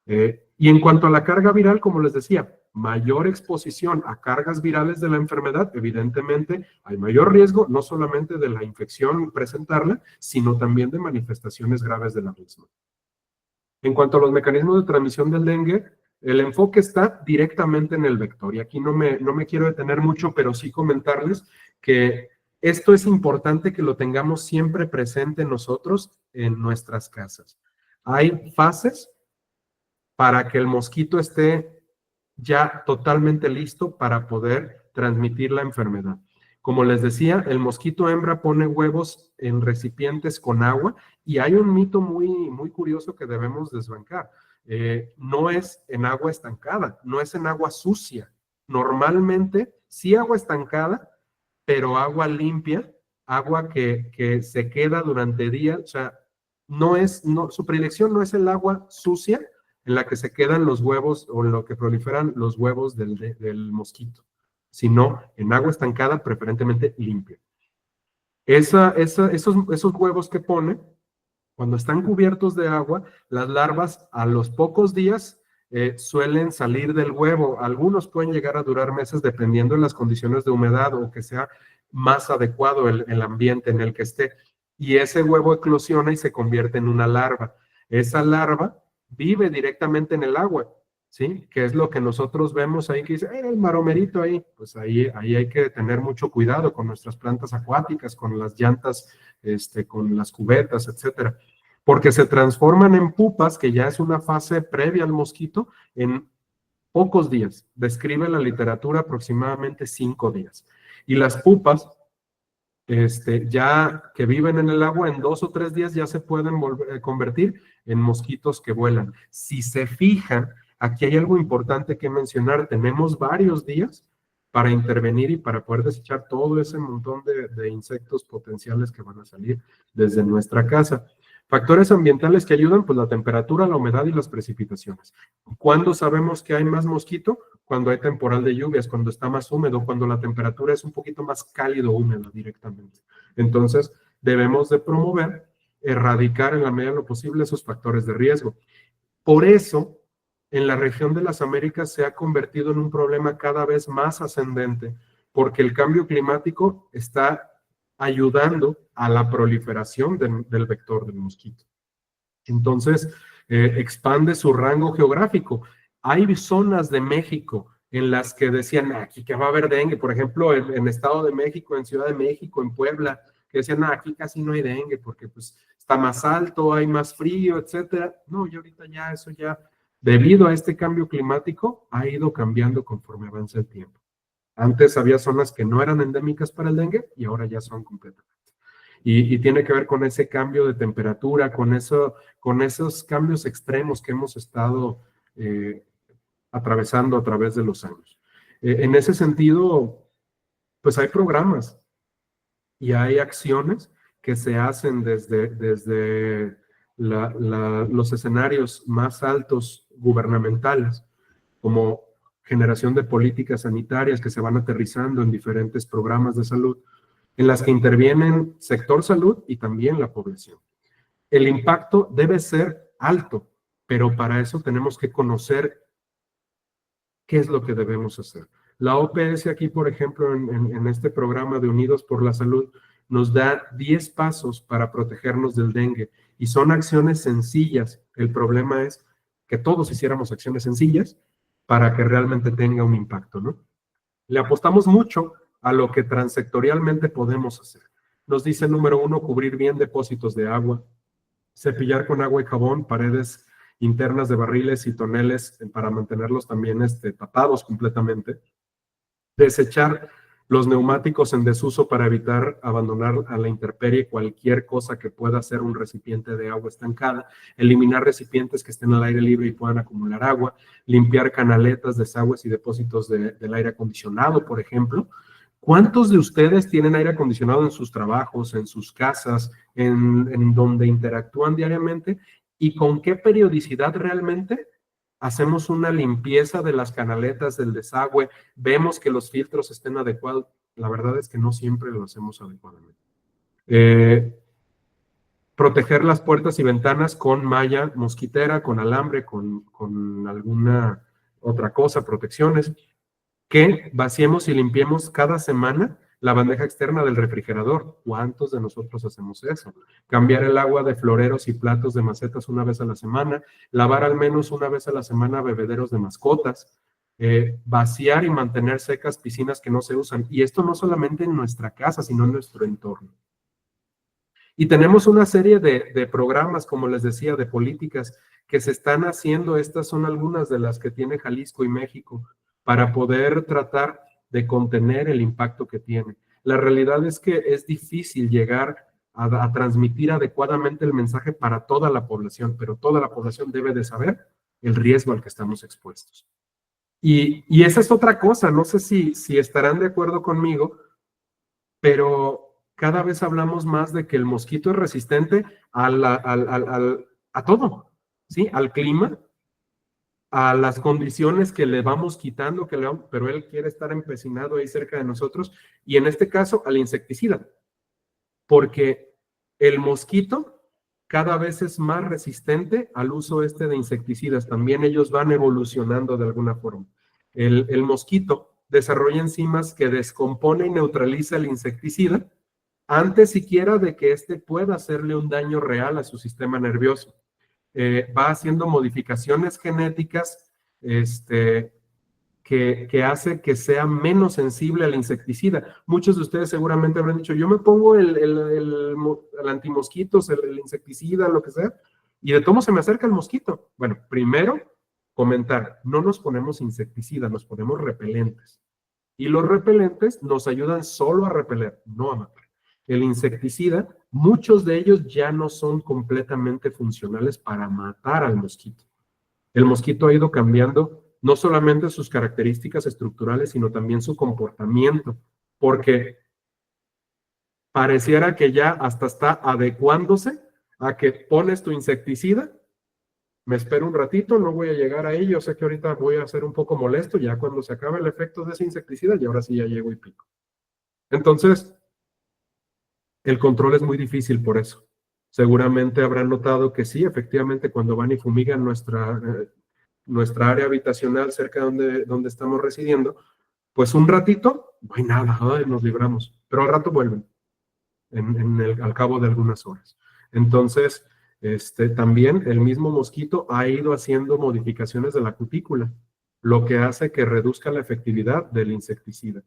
Y en cuanto a la carga viral, como les decía, mayor exposición a cargas virales de la enfermedad, evidentemente hay mayor riesgo no solamente de la infección presentarla, sino también de manifestaciones graves de la misma. En cuanto a los mecanismos de transmisión del dengue, el enfoque está directamente en el vector. Y aquí no me quiero detener mucho, pero sí comentarles que esto es importante que lo tengamos siempre presente nosotros en nuestras casas. Hay fases para que el mosquito esté ya totalmente listo para poder transmitir la enfermedad. Como les decía, el mosquito hembra pone huevos en recipientes con agua y hay un mito muy curioso que debemos desbancar. No es en agua estancada, no es en agua sucia. Normalmente sí agua estancada, pero agua limpia, agua que se queda durante días. O sea, su predilección no es el agua sucia, en la que se quedan los huevos o en lo que proliferan los huevos del mosquito, sino en agua estancada, preferentemente limpia. Esos huevos que pone, cuando están cubiertos de agua, las larvas a los pocos días suelen salir del huevo. Algunos pueden llegar a durar meses dependiendo de las condiciones de humedad o que sea más adecuado el ambiente en el que esté. Y ese huevo eclosiona y se convierte en una larva. Esa larva vive directamente en el agua, ¿sí? Que es lo que nosotros vemos ahí que dice, el maromerito ahí. Pues ahí hay que tener mucho cuidado con nuestras plantas acuáticas, con las llantas, con las cubetas, etcétera. Porque se transforman en pupas, que ya es una fase previa al mosquito, en pocos días. Describe la literatura aproximadamente 5 días. Y las pupas, ya que viven en el agua, en 2 o 3 días ya se pueden convertir en mosquitos que vuelan. Si se fijan, aquí hay algo importante que mencionar. Tenemos varios días para intervenir y para poder desechar todo ese montón de insectos potenciales que van a salir desde nuestra casa. Factores ambientales que ayudan, pues la temperatura, la humedad y las precipitaciones. ¿Cuándo sabemos que hay más mosquito? Cuando hay temporal de lluvias, cuando está más húmedo, cuando la temperatura es un poquito más cálido o húmeda directamente. Entonces, debemos de promover, erradicar en la medida de lo posible esos factores de riesgo. Por eso, en la región de las Américas se ha convertido en un problema cada vez más ascendente, porque el cambio climático está ayudando a la proliferación del vector del mosquito. Entonces, expande su rango geográfico. Hay zonas de México en las que decían, aquí que va a haber dengue, por ejemplo, en Estado de México, en Ciudad de México, en Puebla, que decían, aquí casi no hay dengue porque pues está más alto, hay más frío, etcétera. No, y ahorita ya eso ya, debido a este cambio climático, ha ido cambiando conforme avanza el tiempo. Antes había zonas que no eran endémicas para el dengue y ahora ya son completamente. Y tiene que ver con ese cambio de temperatura, con esos cambios extremos que hemos estado atravesando a través de los años. En ese sentido, pues hay programas y hay acciones que se hacen desde los escenarios más altos gubernamentales, como generación de políticas sanitarias que se van aterrizando en diferentes programas de salud, en las que intervienen sector salud y también la población. El impacto debe ser alto, pero para eso tenemos que conocer qué es lo que debemos hacer. La OPS aquí, por ejemplo, en este programa de Unidos por la Salud, nos da 10 pasos para protegernos del dengue y son acciones sencillas. El problema es que todos hiciéramos acciones sencillas para que realmente tenga un impacto, ¿no? Le apostamos mucho a lo que transsectorialmente podemos hacer. Nos dice, número 1, cubrir bien depósitos de agua, cepillar con agua y jabón paredes internas de barriles y toneles para mantenerlos también tapados completamente, desechar los neumáticos en desuso para evitar abandonar a la intemperie cualquier cosa que pueda ser un recipiente de agua estancada, eliminar recipientes que estén al aire libre y puedan acumular agua, limpiar canaletas, desagües y depósitos del aire acondicionado, por ejemplo. ¿Cuántos de ustedes tienen aire acondicionado en sus trabajos, en sus casas, en donde interactúan diariamente? ¿Y con qué periodicidad realmente hacemos una limpieza de las canaletas, del desagüe? Vemos que los filtros estén adecuados. La verdad es que no siempre lo hacemos adecuadamente. Proteger las puertas y ventanas con malla mosquitera, con alambre, con alguna otra cosa, protecciones. Que vaciemos y limpiemos cada semana la bandeja externa del refrigerador. ¿Cuántos de nosotros hacemos eso? Cambiar el agua de floreros y platos de macetas una vez a la semana, lavar al menos una vez a la semana bebederos de mascotas, vaciar y mantener secas piscinas que no se usan. Y esto no solamente en nuestra casa, sino en nuestro entorno. Y tenemos una serie de programas, como les decía, de políticas que se están haciendo. Estas son algunas de las que tiene Jalisco y México para poder tratar de contener el impacto que tiene. La realidad es que es difícil llegar a transmitir adecuadamente el mensaje para toda la población, pero toda la población debe de saber el riesgo al que estamos expuestos. Y esa es otra cosa, no sé si estarán de acuerdo conmigo, pero cada vez hablamos más de que el mosquito es resistente a todo, ¿sí? Al clima, a las condiciones que le vamos quitando, pero él quiere estar empecinado ahí cerca de nosotros, y en este caso al insecticida, porque el mosquito cada vez es más resistente al uso de insecticidas. También ellos van evolucionando de alguna forma. El mosquito desarrolla enzimas que descompone y neutraliza el insecticida antes siquiera de que pueda hacerle un daño real a su sistema nervioso. Va haciendo modificaciones genéticas que hace que sea menos sensible al insecticida. Muchos de ustedes seguramente habrán dicho, yo me pongo el antimosquitos, el insecticida, lo que sea, y de cómo se me acerca el mosquito. Bueno, primero, comentar, no nos ponemos insecticida, nos ponemos repelentes. Y los repelentes nos ayudan solo a repeler, no a matar. El insecticida, muchos de ellos ya no son completamente funcionales para matar al mosquito. El mosquito ha ido cambiando no solamente sus características estructurales, sino también su comportamiento, porque pareciera que ya hasta está adecuándose a que pones tu insecticida, me espero un ratito, no voy a llegar a ello, sé que ahorita voy a ser un poco molesto, ya cuando se acabe el efecto de ese insecticida, y ahora sí ya llego y pico. Entonces, el control es muy difícil por eso. Seguramente habrán notado que sí, efectivamente, cuando van y fumigan nuestra área habitacional cerca de donde estamos residiendo, pues un ratito, no hay nada, nos libramos, pero al rato vuelven, al cabo de algunas horas. Entonces, también el mismo mosquito ha ido haciendo modificaciones de la cutícula, lo que hace que reduzca la efectividad del insecticida.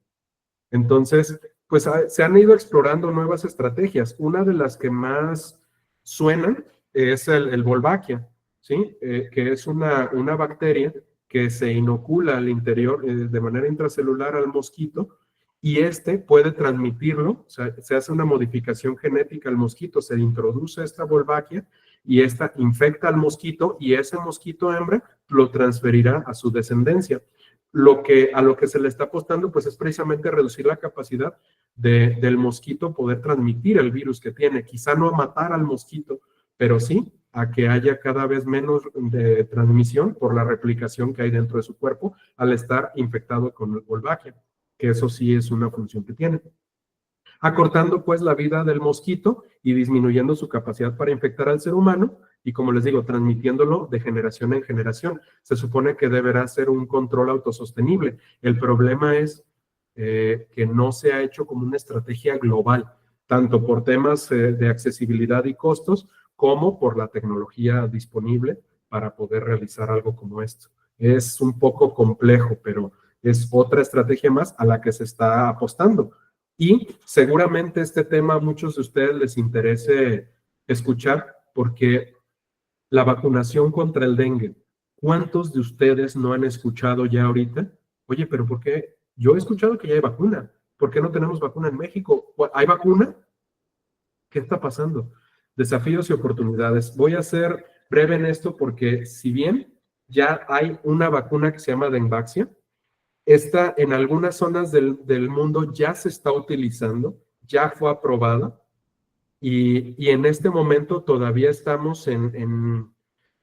Entonces, pues se han ido explorando nuevas estrategias. Una de las que más suenan es el Wolbachia, ¿sí? Que es una bacteria que se inocula al interior de manera intracelular al mosquito, y puede transmitirlo. O sea, se hace una modificación genética al mosquito, se introduce esta Wolbachia y esta infecta al mosquito, y ese mosquito hembra lo transferirá a su descendencia. A lo que se le está apostando, pues es precisamente reducir la capacidad del mosquito poder transmitir el virus que tiene. Quizá no a matar al mosquito, pero sí a que haya cada vez menos de transmisión por la replicación que hay dentro de su cuerpo al estar infectado con el Wolbachia, que eso sí es una función que tiene. Acortando pues la vida del mosquito y disminuyendo su capacidad para infectar al ser humano, y como les digo, transmitiéndolo de generación en generación. Se supone que deberá ser un control autosostenible. El problema es que no se ha hecho como una estrategia global, tanto por temas de accesibilidad y costos, como por la tecnología disponible para poder realizar algo como esto. Es un poco complejo, pero es otra estrategia más a la que se está apostando. Y seguramente este tema a muchos de ustedes les interese escuchar, porque la vacunación contra el dengue, ¿cuántos de ustedes no han escuchado ya ahorita? Oye, pero ¿por qué? Yo he escuchado que ya hay vacuna, ¿Por qué no tenemos vacuna en México? ¿Hay vacuna? ¿Qué está pasando? Desafíos y oportunidades. Voy a ser breve en esto porque si bien ya hay una vacuna que se llama Dengvaxia, esta en algunas zonas del mundo ya se está utilizando, ya fue aprobada y en este momento todavía estamos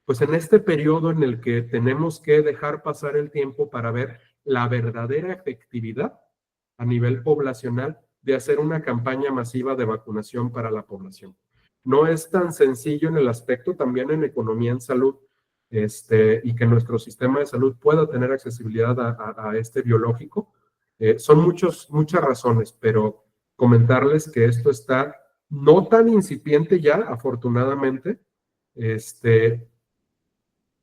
pues en este periodo en el que tenemos que dejar pasar el tiempo para ver la verdadera efectividad a nivel poblacional de hacer una campaña masiva de vacunación para la población. No es tan sencillo en el aspecto también en economía, en salud, y que nuestro sistema de salud pueda tener accesibilidad a este biológico. Son muchas razones, pero comentarles que esto está no tan incipiente ya, afortunadamente,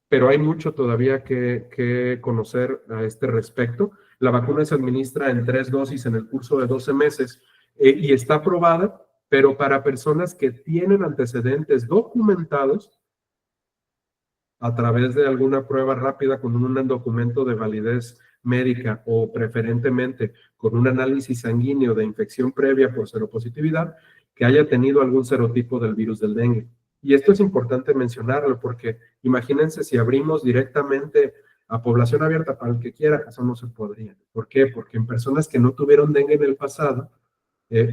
pero hay mucho todavía que conocer a este respecto. La vacuna se administra en 3 dosis en el curso de 12 meses y está aprobada, pero para personas que tienen antecedentes documentados a través de alguna prueba rápida con un documento de validez médica o preferentemente con un análisis sanguíneo de infección previa por seropositividad que haya tenido algún serotipo del virus del dengue. Y esto es importante mencionarlo porque imagínense si abrimos directamente a población abierta para el que quiera, eso no se podría. ¿Por qué? Porque en personas que no tuvieron dengue en el pasado,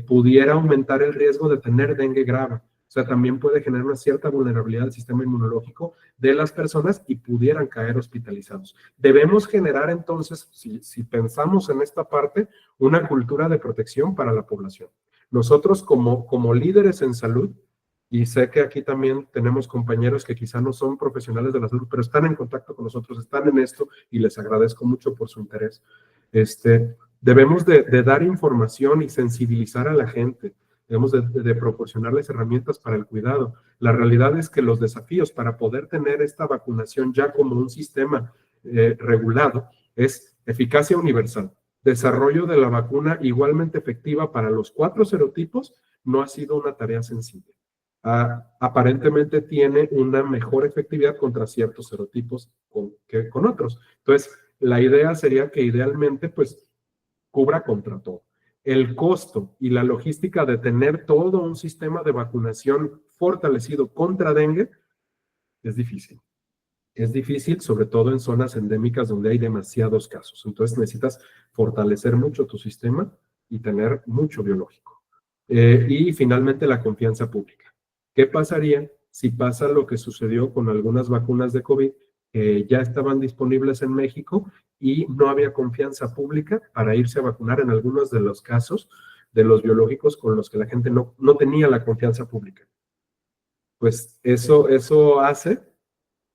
pudiera aumentar el riesgo de tener dengue grave. O sea, también puede generar una cierta vulnerabilidad del sistema inmunológico de las personas y pudieran caer hospitalizados. Debemos generar entonces, si pensamos en esta parte, una cultura de protección para la población. Nosotros como líderes en salud, y sé que aquí también tenemos compañeros que quizá no son profesionales de la salud, pero están en contacto con nosotros, están en esto y les agradezco mucho por su interés. Debemos de dar información y sensibilizar a la gente. Debemos de proporcionarles herramientas para el cuidado. La realidad es que los desafíos para poder tener esta vacunación ya como un sistema regulado es eficacia universal. Desarrollo de la vacuna igualmente efectiva para los 4 serotipos no ha sido una tarea sencilla. Aparentemente tiene una mejor efectividad contra ciertos serotipos que con otros. Entonces, la idea sería que idealmente, pues, cubra contra todo. El costo y la logística de tener todo un sistema de vacunación fortalecido contra dengue es difícil. Es difícil, sobre todo en zonas endémicas donde hay demasiados casos. Entonces necesitas fortalecer mucho tu sistema y tener mucho biológico. Y finalmente la confianza pública. ¿Qué pasaría si pasa lo que sucedió con algunas vacunas de COVID que ya estaban disponibles en México y no había confianza pública para irse a vacunar en algunos de los casos de los biológicos con los que la gente no tenía la confianza pública? Pues eso hace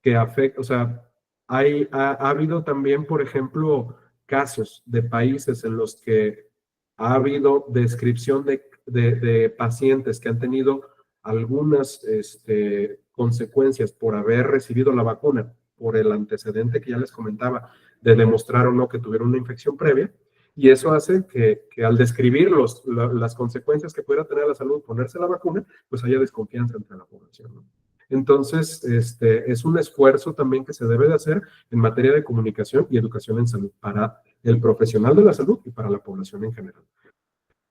que afecte, o sea, ha habido también, por ejemplo, casos de países en los que ha habido descripción de pacientes que han tenido algunas consecuencias por haber recibido la vacuna, por el antecedente que ya les comentaba, de demostrar o no que tuvieron una infección previa, y eso hace que al describir las consecuencias que pudiera tener la salud ponerse la vacuna, pues haya desconfianza entre la población, ¿no? Entonces, es un esfuerzo también que se debe de hacer en materia de comunicación y educación en salud para el profesional de la salud y para la población en general.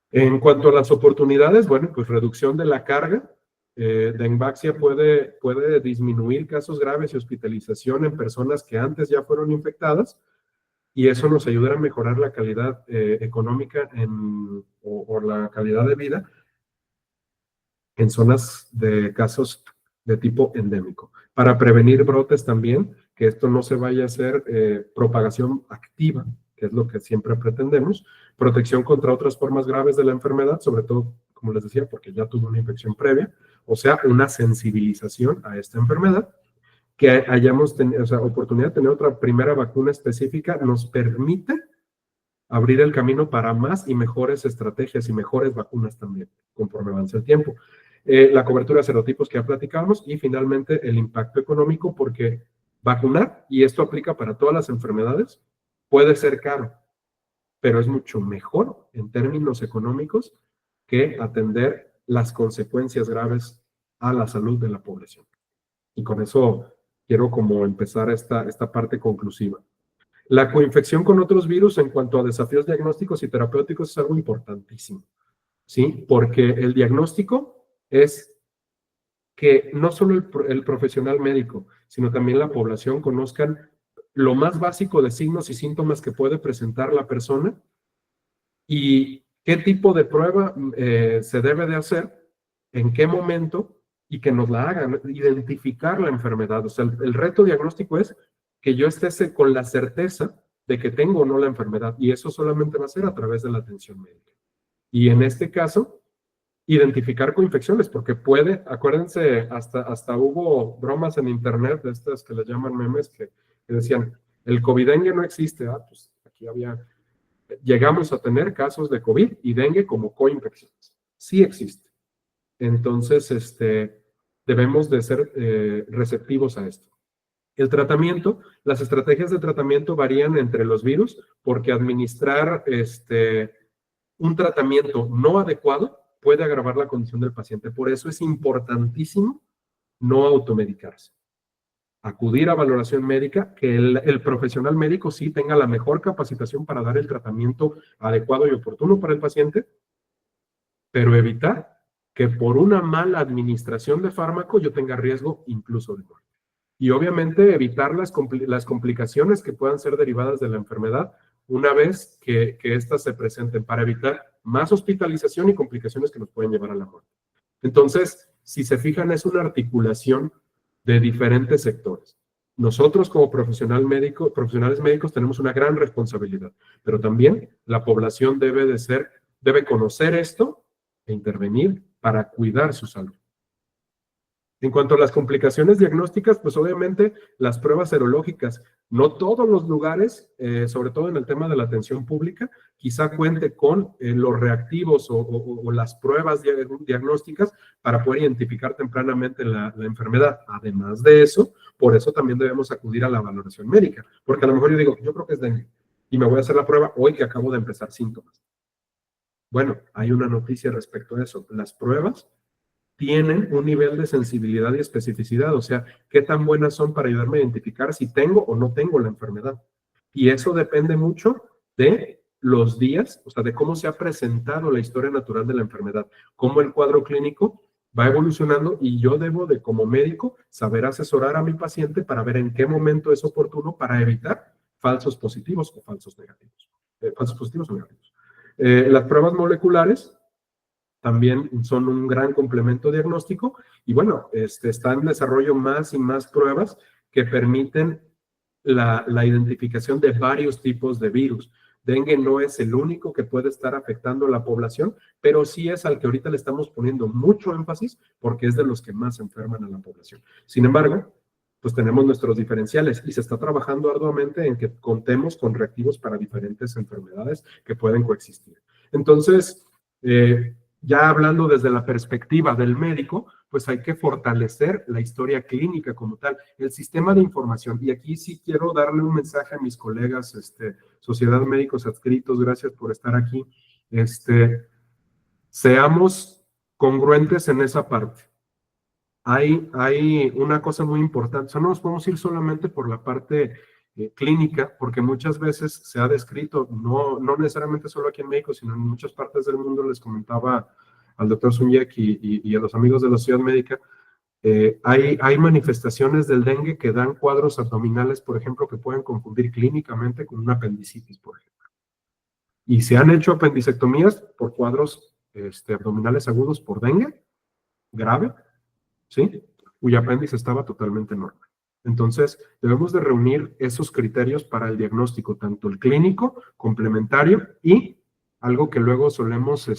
En cuanto a las oportunidades, bueno, pues reducción de la carga. Dengvaxia puede disminuir casos graves y hospitalización en personas que antes ya fueron infectadas y eso nos ayudará a mejorar la calidad económica o la calidad de vida en zonas de casos de tipo endémico. Para prevenir brotes también, que esto no se vaya a hacer propagación activa, que es lo que siempre pretendemos, protección contra otras formas graves de la enfermedad, sobre todo, como les decía, porque ya tuvo una infección previa, o sea, una sensibilización a esta enfermedad, que hayamos tenido, o sea, oportunidad de tener otra primera vacuna específica, nos permite abrir el camino para más y mejores estrategias y mejores vacunas también, conforme avance el tiempo. La cobertura de serotipos que ya platicamos y finalmente el impacto económico, porque vacunar, y esto aplica para todas las enfermedades, puede ser caro, pero es mucho mejor en términos económicos que atender las consecuencias graves a la salud de la población. Y con eso quiero como empezar esta parte conclusiva. La coinfección con otros virus en cuanto a desafíos diagnósticos y terapéuticos es algo importantísimo, ¿sí? Porque el diagnóstico es que no solo el profesional médico, sino también la población conozcan lo más básico de signos y síntomas que puede presentar la persona y qué tipo de prueba se debe de hacer, en qué momento y que nos la hagan, identificar la enfermedad. O sea, el reto diagnóstico es que yo esté con la certeza de que tengo o no la enfermedad y eso solamente va a ser a través de la atención médica. Y en este caso, identificar coinfecciones, porque puede, acuérdense, hasta hubo bromas en internet de estas que le llaman memes que decían, el COVID-dengue no existe. Pues aquí llegamos a tener casos de COVID y dengue como coinfecciones. Sí existe. Entonces, debemos de ser receptivos a esto. El tratamiento, las estrategias de tratamiento varían entre los virus porque administrar un tratamiento no adecuado puede agravar la condición del paciente. Por eso es importantísimo no automedicarse. Acudir a valoración médica, que el profesional médico sí tenga la mejor capacitación para dar el tratamiento adecuado y oportuno para el paciente, pero evitar que por una mala administración de fármaco yo tenga riesgo incluso de muerte. Y obviamente evitar las complicaciones que puedan ser derivadas de la enfermedad una vez que éstas se presenten para evitar más hospitalización y complicaciones que nos pueden llevar a la muerte. Entonces, si se fijan, es una articulación de diferentes sectores. Nosotros como profesionales médicos tenemos una gran responsabilidad, pero también la población debe conocer esto e intervenir para cuidar su salud. En cuanto a las complicaciones diagnósticas, pues obviamente las pruebas serológicas, no todos los lugares, sobre todo en el tema de la atención pública, quizá cuente con los reactivos o las pruebas diagnósticas para poder identificar tempranamente la enfermedad. Además de eso, por eso también debemos acudir a la valoración médica, porque a lo mejor yo digo, yo creo que es dengue y me voy a hacer la prueba hoy que acabo de empezar síntomas. Bueno, hay una noticia respecto a eso. Las pruebas tienen un nivel de sensibilidad y especificidad, o sea, qué tan buenas son para ayudarme a identificar si tengo o no tengo la enfermedad. Y eso depende mucho de los días, o sea, de cómo se ha presentado la historia natural de la enfermedad, cómo el cuadro clínico va evolucionando y yo debo de, como médico, saber asesorar a mi paciente para ver en qué momento es oportuno para evitar falsos positivos o falsos negativos. Falsos positivos o negativos. Las pruebas moleculares también son un gran complemento diagnóstico y bueno, está en desarrollo más y más pruebas que permiten la identificación de varios tipos de virus. Dengue no es el único que puede estar afectando a la población, pero sí es al que ahorita le estamos poniendo mucho énfasis porque es de los que más enferman a la población. Sin embargo, pues tenemos nuestros diferenciales y se está trabajando arduamente en que contemos con reactivos para diferentes enfermedades que pueden coexistir. Entonces, ya hablando desde la perspectiva del médico, pues hay que fortalecer la historia clínica como tal, el sistema de información. Y aquí sí quiero darle un mensaje a mis colegas, Sociedad Médicos Adscritos, gracias por estar aquí. Seamos congruentes en esa parte. Hay una cosa muy importante, o sea, no nos podemos ir solamente por la parte clínica, porque muchas veces se ha descrito, no necesariamente solo aquí en México, sino en muchas partes del mundo. Les comentaba al doctor Suñek y a los amigos de la Ciudad Médica, hay manifestaciones del dengue que dan cuadros abdominales, por ejemplo, que pueden confundir clínicamente con una apendicitis, por ejemplo. Y se han hecho apendicectomías por cuadros abdominales agudos por dengue, grave, ¿sí? Cuyo apéndice estaba totalmente normal. Entonces, debemos de reunir esos criterios para el diagnóstico, tanto el clínico, complementario y algo que luego solemos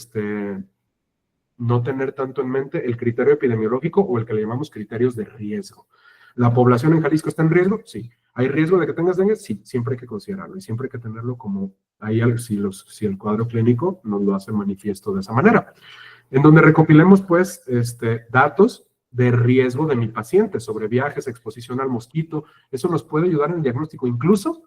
no tener tanto en mente, el criterio epidemiológico o el que le llamamos criterios de riesgo. ¿La población en Jalisco está en riesgo? Sí. ¿Hay riesgo de que tengas dengue? Sí, siempre hay que considerarlo y siempre hay que tenerlo como ahí si el cuadro clínico nos lo hace manifiesto de esa manera. En donde recopilemos, pues, datos de riesgo de mi paciente sobre viajes, exposición al mosquito. Eso nos puede ayudar en el diagnóstico, incluso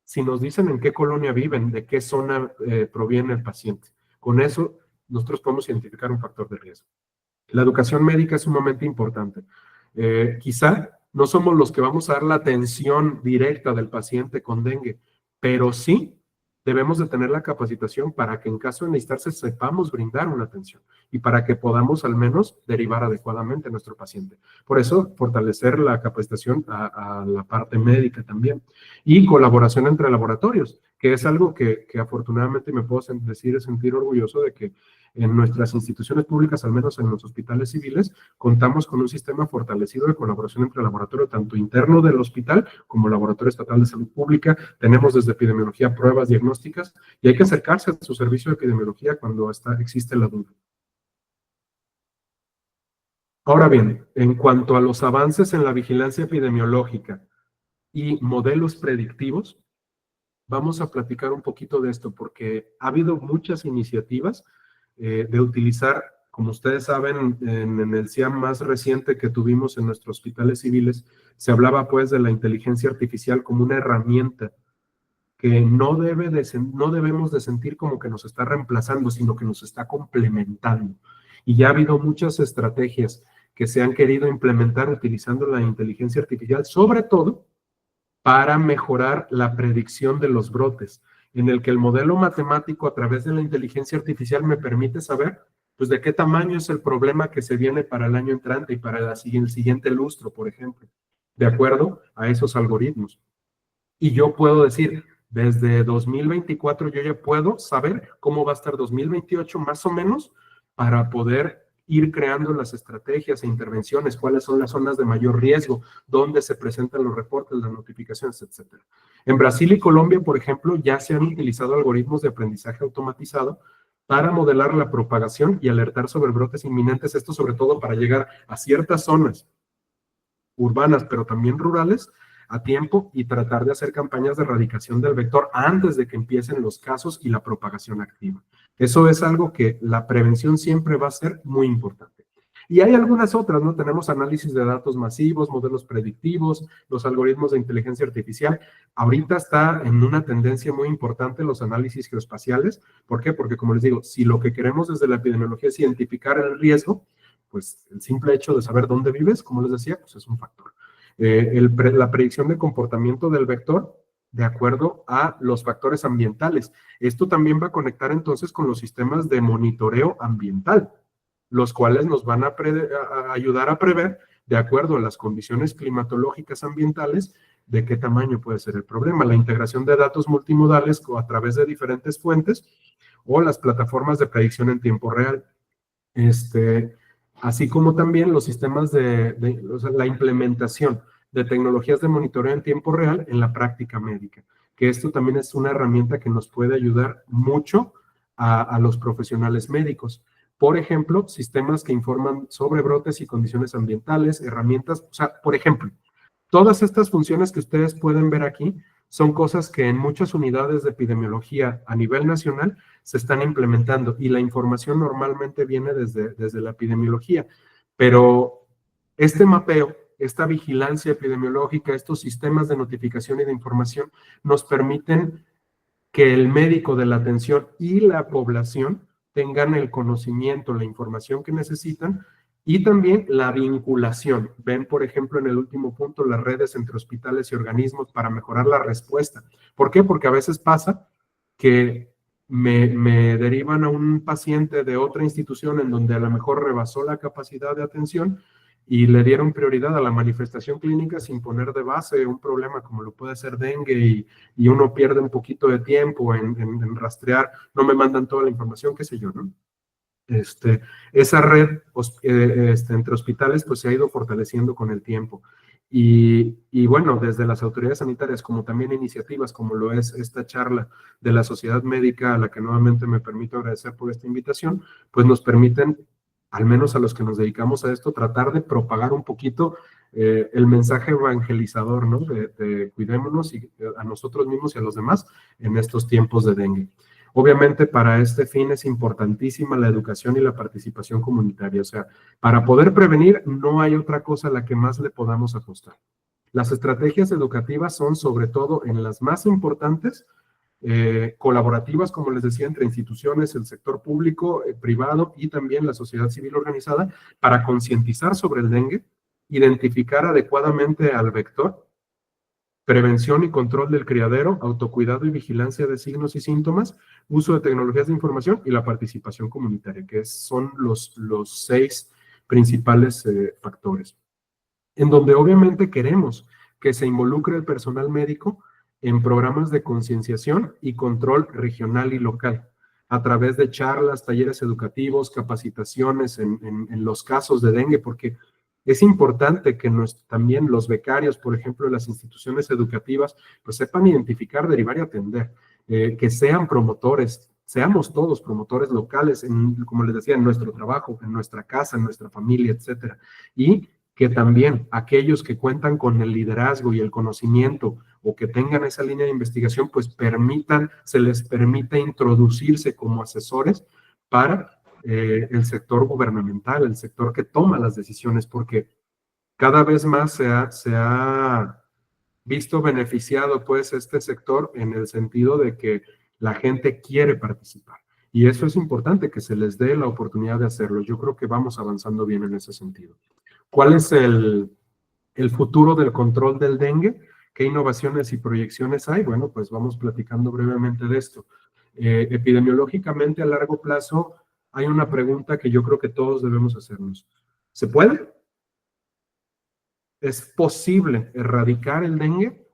si nos dicen en qué colonia viven, de qué zona proviene el paciente. Con eso, nosotros podemos identificar un factor de riesgo. La educación médica es sumamente importante. Quizá no somos los que vamos a dar la atención directa del paciente con dengue, pero sí debemos de tener la capacitación para que en caso de necesitarse sepamos brindar una atención y para que podamos al menos derivar adecuadamente a nuestro paciente. Por eso, fortalecer la capacitación a la parte médica también. Y colaboración entre laboratorios, que es algo que afortunadamente me puedo sentir orgulloso de que en nuestras instituciones públicas, al menos en los hospitales civiles, contamos con un sistema fortalecido de colaboración entre laboratorio, tanto interno del hospital como laboratorio estatal de salud pública. Tenemos desde epidemiología pruebas diagnósticas y hay que acercarse a su servicio de epidemiología cuando existe la duda. Ahora bien, en cuanto a los avances en la vigilancia epidemiológica y modelos predictivos, vamos a platicar un poquito de esto porque ha habido muchas iniciativas de utilizar, como ustedes saben, en el CIAM más reciente que tuvimos en nuestros hospitales civiles, se hablaba pues de la inteligencia artificial como una herramienta que no debemos de sentir como que nos está reemplazando, sino que nos está complementando. Y ya ha habido muchas estrategias que se han querido implementar utilizando la inteligencia artificial, sobre todo para mejorar la predicción de los brotes, en el que el modelo matemático a través de la inteligencia artificial me permite saber pues de qué tamaño es el problema que se viene para el año entrante y para el siguiente lustro, por ejemplo, de acuerdo a esos algoritmos. Y yo puedo decir, desde 2024 yo ya puedo saber cómo va a estar 2028 más o menos para poder ir creando las estrategias e intervenciones, cuáles son las zonas de mayor riesgo, dónde se presentan los reportes, las notificaciones, etc. En Brasil y Colombia, por ejemplo, ya se han utilizado algoritmos de aprendizaje automatizado para modelar la propagación y alertar sobre brotes inminentes, esto sobre todo para llegar a ciertas zonas urbanas, pero también rurales, a tiempo y tratar de hacer campañas de erradicación del vector antes de que empiecen los casos y la propagación activa. Eso es algo que la prevención siempre va a ser muy importante. Y hay algunas otras, ¿no? Tenemos análisis de datos masivos, modelos predictivos, los algoritmos de inteligencia artificial. Ahorita está en una tendencia muy importante los análisis geoespaciales. ¿Por qué? Porque, como les digo, si lo que queremos desde la epidemiología es identificar el riesgo, pues el simple hecho de saber dónde vives, como les decía, pues es un factor. La predicción de comportamiento del vector de acuerdo a los factores ambientales. Esto también va a conectar entonces con los sistemas de monitoreo ambiental, los cuales nos van a ayudar a prever, de acuerdo a las condiciones climatológicas ambientales, de qué tamaño puede ser el problema. La integración de datos multimodales a través de diferentes fuentes o las plataformas de predicción en tiempo real. Así como también los sistemas o sea, la implementación de tecnologías de monitoreo en tiempo real en la práctica médica, que esto también es una herramienta que nos puede ayudar mucho a los profesionales médicos. Por ejemplo, sistemas que informan sobre brotes y condiciones ambientales, herramientas, o sea, por ejemplo, todas estas funciones que ustedes pueden ver aquí son cosas que en muchas unidades de epidemiología a nivel nacional se están implementando y la información normalmente viene desde la epidemiología. Pero este mapeo, esta vigilancia epidemiológica, estos sistemas de notificación y de información nos permiten que el médico de la atención y la población tengan el conocimiento, la información que necesitan y también la vinculación. Ven, por ejemplo, en el último punto, las redes entre hospitales y organismos para mejorar la respuesta. ¿Por qué? Porque a veces pasa que me derivan a un paciente de otra institución en donde a lo mejor rebasó la capacidad de atención y le dieron prioridad a la manifestación clínica sin poner de base un problema como lo puede ser dengue y uno pierde un poquito de tiempo en rastrear, no me mandan toda la información, qué sé yo, ¿no? Esa red entre hospitales pues se ha ido fortaleciendo con el tiempo. Y bueno, desde las autoridades sanitarias, como también iniciativas, como lo es esta charla de la Sociedad Médica, a la que nuevamente me permito agradecer por esta invitación, pues nos permiten, al menos a los que nos dedicamos a esto, tratar de propagar un poquito el mensaje evangelizador, ¿no? De cuidémonos y a nosotros mismos y a los demás en estos tiempos de dengue. Obviamente, para este fin es importantísima la educación y la participación comunitaria. O sea, para poder prevenir no hay otra cosa a la que más le podamos apostar. Las estrategias educativas son, sobre todo, en las más importantes, colaborativas, como les decía, entre instituciones, el sector público, privado y también la sociedad civil organizada, para concientizar sobre el dengue, identificar adecuadamente al vector prevención y control del criadero, autocuidado y vigilancia de signos y síntomas, uso de tecnologías de información y la participación comunitaria, que son los 6 principales factores. En donde obviamente queremos que se involucre el personal médico en programas de concienciación y control regional y local, a través de charlas, talleres educativos, capacitaciones en los casos de dengue, porque es importante que también los becarios, por ejemplo, de las instituciones educativas, pues sepan identificar, derivar y atender, que sean promotores, seamos todos promotores locales, como les decía, en nuestro trabajo, en nuestra casa, en nuestra familia, etcétera. Y que también aquellos que cuentan con el liderazgo y el conocimiento o que tengan esa línea de investigación, pues se les permita introducirse como asesores para el sector gubernamental, el sector que toma las decisiones, porque cada vez más se ha visto beneficiado pues este sector en el sentido de que la gente quiere participar. Y eso es importante, que se les dé la oportunidad de hacerlo. Yo creo que vamos avanzando bien en ese sentido. ¿Cuál es el futuro del control del dengue? ¿Qué innovaciones y proyecciones hay? Bueno, pues vamos platicando brevemente de esto. Epidemiológicamente, a largo plazo, hay una pregunta que yo creo que todos debemos hacernos. ¿Se puede? ¿Es posible erradicar el dengue?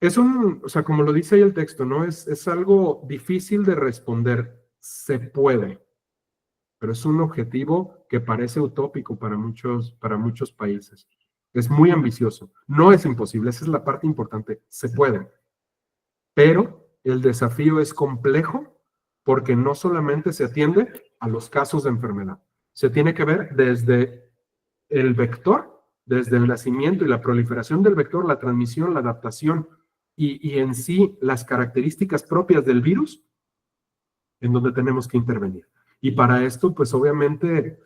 O sea, como lo dice ahí el texto, ¿no? Es algo difícil de responder. Se puede, pero es un objetivo que parece utópico para muchos países. Es muy ambicioso. No es imposible, esa es la parte importante. Se puede, pero el desafío es complejo porque no solamente se atiende a los casos de enfermedad. Se tiene que ver desde el vector, desde el nacimiento y la proliferación del vector, la transmisión, la adaptación y en sí las características propias del virus en donde tenemos que intervenir. Y para esto, pues obviamente,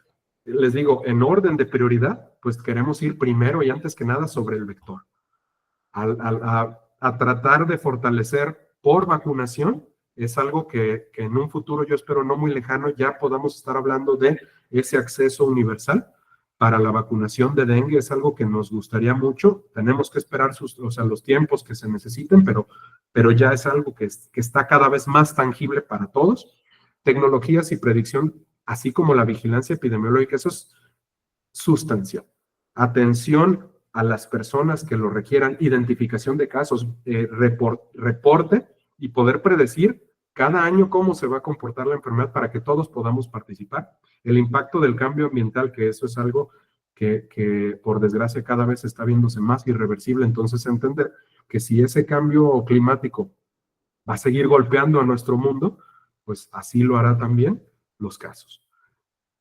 les digo, en orden de prioridad, pues queremos ir primero y antes que nada sobre el vector. A tratar de fortalecer por vacunación, es algo que en un futuro, yo espero no muy lejano, ya podamos estar hablando de ese acceso universal para la vacunación de dengue. Es algo que nos gustaría mucho. Tenemos que esperar los tiempos que se necesiten, pero ya es algo que está cada vez más tangible para todos. Tecnologías y predicción, así como la vigilancia epidemiológica, eso es sustancial. Atención a las personas que lo requieran, identificación de casos, reporte y poder predecir cada año cómo se va a comportar la enfermedad para que todos podamos participar. El impacto del cambio ambiental, que eso es algo que por desgracia cada vez está viéndose más irreversible, entonces entender que si ese cambio climático va a seguir golpeando a nuestro mundo, pues así lo hará también los casos.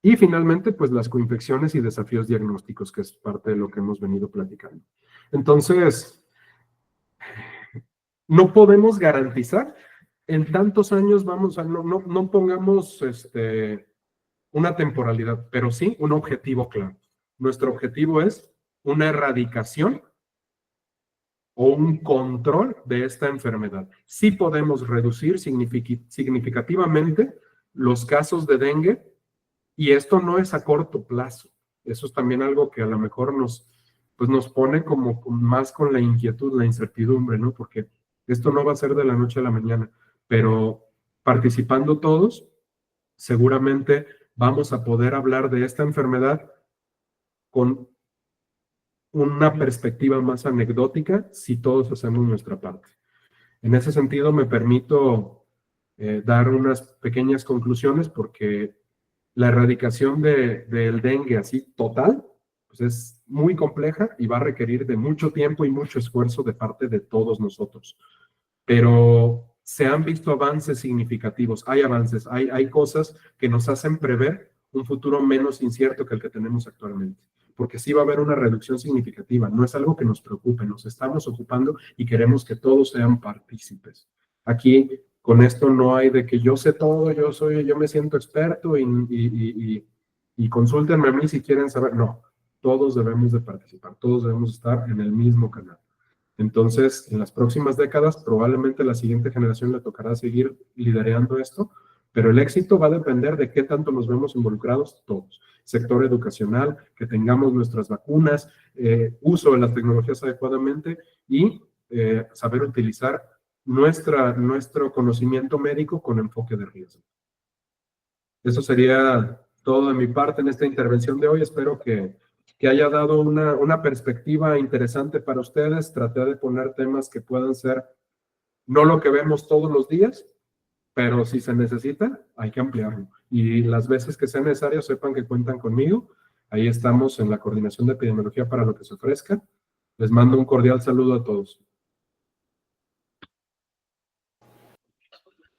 Y finalmente, pues las coinfecciones y desafíos diagnósticos, que es parte de lo que hemos venido platicando. Entonces, no podemos garantizar, en tantos años no pongamos una temporalidad, pero sí un objetivo claro. Nuestro objetivo es una erradicación o un control de esta enfermedad. Sí podemos reducir significativamente los casos de dengue, y esto no es a corto plazo. Eso es también algo que a lo mejor nos pone como más con la inquietud, la incertidumbre, ¿no? Porque esto no va a ser de la noche a la mañana, pero participando todos, seguramente vamos a poder hablar de esta enfermedad con una perspectiva más anecdótica si todos hacemos nuestra parte. En ese sentido, me permito dar unas pequeñas conclusiones, porque la erradicación del dengue así total, pues es muy compleja y va a requerir de mucho tiempo y mucho esfuerzo de parte de todos nosotros. Pero se han visto avances significativos, hay avances, hay cosas que nos hacen prever un futuro menos incierto que el que tenemos actualmente, porque sí va a haber una reducción significativa. No es algo que nos preocupe, nos estamos ocupando y queremos que todos sean partícipes. Aquí, con esto no hay de que yo sé todo, yo me siento experto y consúltenme a mí si quieren saber. No, todos debemos de participar, todos debemos estar en el mismo canal. Entonces, en las próximas décadas, probablemente la siguiente generación le tocará seguir liderando esto, pero el éxito va a depender de qué tanto nos vemos involucrados todos. Sector educacional, que tengamos nuestras vacunas, uso de las tecnologías adecuadamente y saber utilizar nuestro conocimiento médico con enfoque de riesgo. Eso sería todo de mi parte en esta intervención de hoy. Espero que haya dado una perspectiva interesante para ustedes. Traté de poner temas que puedan ser no lo que vemos todos los días, pero si se necesita, hay que ampliarlo. Y las veces que sea necesario, sepan que cuentan conmigo. Ahí estamos en la coordinación de epidemiología para lo que se ofrezca. Les mando un cordial saludo a todos.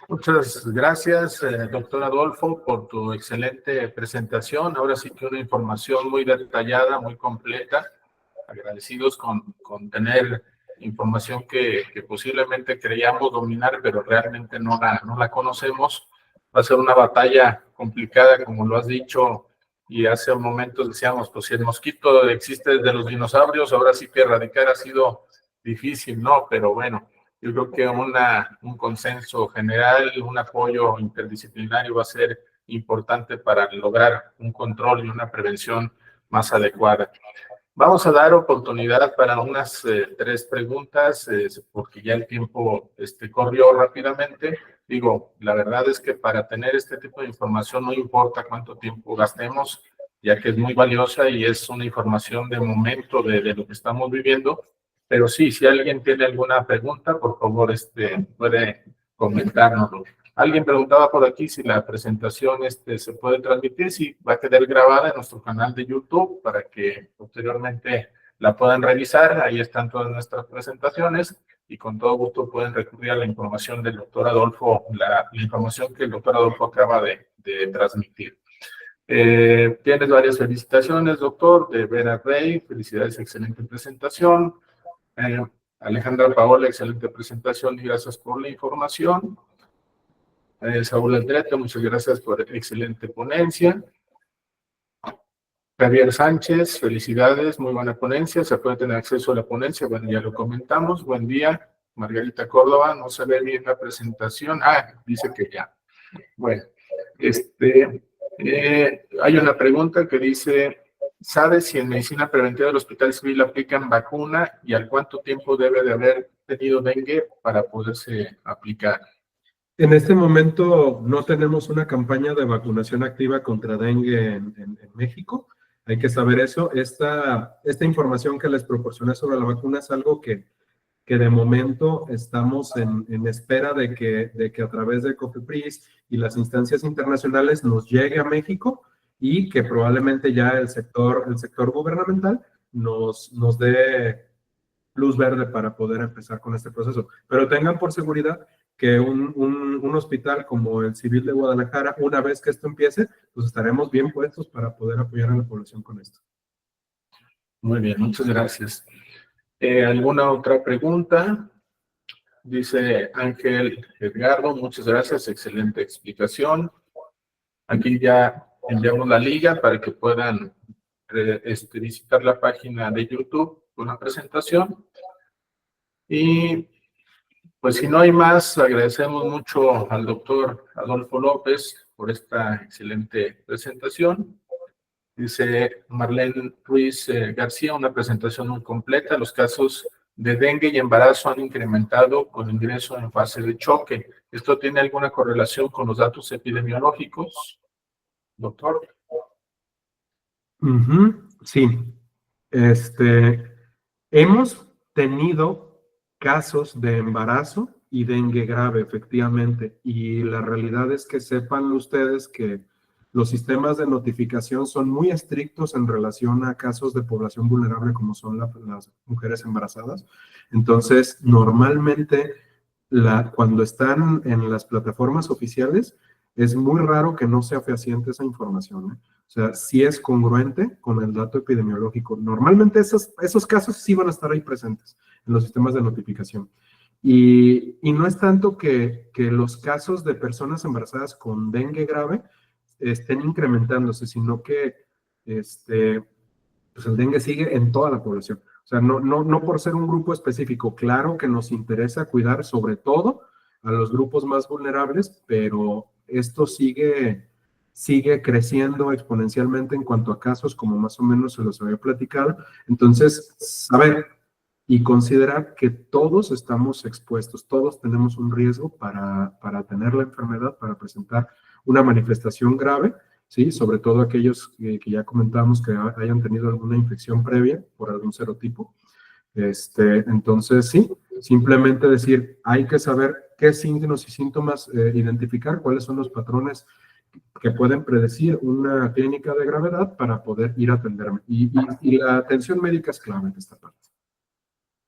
Muchas gracias, doctor Adolfo, por tu excelente presentación. Ahora sí que una información muy detallada, muy completa. Agradecidos con tener información que posiblemente creíamos dominar, pero realmente no la conocemos. Va a ser una batalla complicada, como lo has dicho, y hace un momento decíamos, pues si el mosquito existe desde los dinosaurios, ahora sí que erradicar ha sido difícil, ¿no? Pero bueno, yo creo que un consenso general, un apoyo interdisciplinario va a ser importante para lograr un control y una prevención más adecuada. Vamos a dar oportunidad para unas 3 preguntas, porque ya el tiempo corrió rápidamente. Digo, la verdad es que para tener este tipo de información no importa cuánto tiempo gastemos, ya que es muy valiosa y es una información de momento de lo que estamos viviendo. Pero sí, si alguien tiene alguna pregunta, por favor, puede comentárnoslo. Alguien preguntaba por aquí si la presentación se puede transmitir, si va a quedar grabada en nuestro canal de YouTube para que posteriormente la puedan revisar. Ahí están todas nuestras presentaciones y con todo gusto pueden recurrir a la información del doctor Adolfo, la información que el doctor Adolfo acaba de transmitir. Tienes varias felicitaciones, doctor, de Vera Rey. Felicidades, excelente presentación. Alejandra Paola, excelente presentación y gracias por la información. Saúl Aldrete, muchas gracias por excelente ponencia. Javier Sánchez, felicidades, muy buena ponencia. Se puede tener acceso a la ponencia, bueno, ya lo comentamos. Buen día. Margarita Córdoba, no se ve bien la presentación. Dice que ya. Bueno, hay una pregunta que dice, ¿sabes si en medicina preventiva del Hospital Civil aplican vacuna y al cuánto tiempo debe de haber tenido dengue para poderse aplicar? En este momento no tenemos una campaña de vacunación activa contra dengue en México. Hay que saber eso. Esta información que les proporcioné sobre la vacuna es algo que de momento estamos en espera de que a través de COFEPRIS y las instancias internacionales nos llegue a México y que probablemente ya el sector gubernamental nos dé luz verde para poder empezar con este proceso. Pero tengan por seguridad que un hospital como el Civil de Guadalajara, una vez que esto empiece, pues estaremos bien puestos para poder apoyar a la población con esto. Muy bien, muchas gracias. ¿Alguna otra pregunta? Dice Ángel Edgardo, muchas gracias, excelente explicación. Aquí ya enviamos la liga para que puedan visitar la página de YouTube con la presentación. Y pues si no hay más, agradecemos mucho al doctor Adolfo López por esta excelente presentación. Dice Marlene Ruiz García, una presentación muy completa. Los casos de dengue y embarazo han incrementado con ingreso en fase de choque. ¿Esto tiene alguna correlación con los datos epidemiológicos, doctor? Sí. Hemos tenido casos de embarazo y dengue grave, efectivamente, y la realidad es que sepan ustedes que los sistemas de notificación son muy estrictos en relación a casos de población vulnerable como son las mujeres embarazadas. Entonces, normalmente, cuando están en las plataformas oficiales, es muy raro que no sea fehaciente esa información, ¿eh? O sea, sí es congruente con el dato epidemiológico. Normalmente esos casos sí van a estar ahí presentes en los sistemas de notificación. Y no es tanto que los casos de personas embarazadas con dengue grave estén incrementándose, sino que pues el dengue sigue en toda la población. O sea, no por ser un grupo específico. Claro que nos interesa cuidar sobre todo a los grupos más vulnerables, pero esto sigue creciendo exponencialmente en cuanto a casos, como más o menos se los había platicado. Entonces, saber y considerar que todos estamos expuestos, todos tenemos un riesgo para tener la enfermedad, para presentar una manifestación grave, ¿sí? Sobre todo aquellos que ya comentamos que hayan tenido alguna infección previa por algún serotipo. Entonces, sí, simplemente decir, hay que saber qué signos y síntomas identificar, cuáles son los patrones que pueden predecir una clínica de gravedad para poder ir a atenderme. Y la atención médica es clave en esta parte.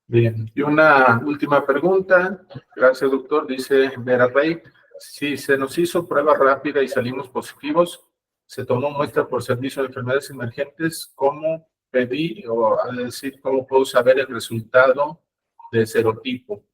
Bien, y una última pregunta. Gracias, doctor. Dice Vera Rey, si se nos hizo prueba rápida y salimos positivos, se tomó muestra por servicio de enfermedades emergentes, ¿cómo pedí o a decir cómo puedo saber el resultado de serotipo?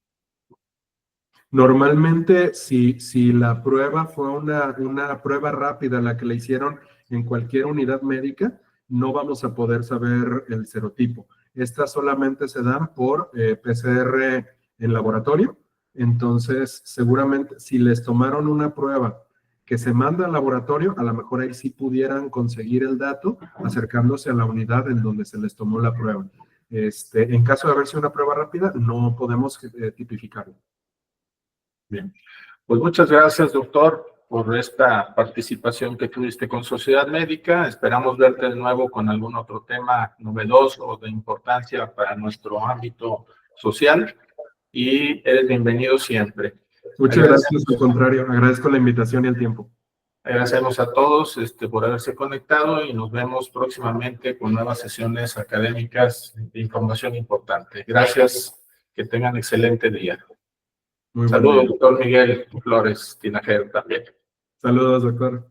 Normalmente, si la prueba fue una prueba rápida, la que le hicieron en cualquier unidad médica, no vamos a poder saber el serotipo. Estas solamente se dan por PCR en laboratorio. Entonces, seguramente, si les tomaron una prueba que se manda al laboratorio, a lo mejor ahí sí pudieran conseguir el dato acercándose a la unidad en donde se les tomó la prueba. En caso de haber sido una prueba rápida, no podemos tipificarlo. Bien, pues muchas gracias, doctor, por esta participación que tuviste con Sociedad Médica. Esperamos verte de nuevo con algún otro tema novedoso o de importancia para nuestro ámbito social y eres bienvenido siempre. Muchas gracias, al contrario, agradezco la invitación y el tiempo. Agradecemos a todos por haberse conectado y nos vemos próximamente con nuevas sesiones académicas de información importante. Gracias, que tengan excelente día. Saludos, doctor Miguel Flores Tinajero también. Saludos, doctor.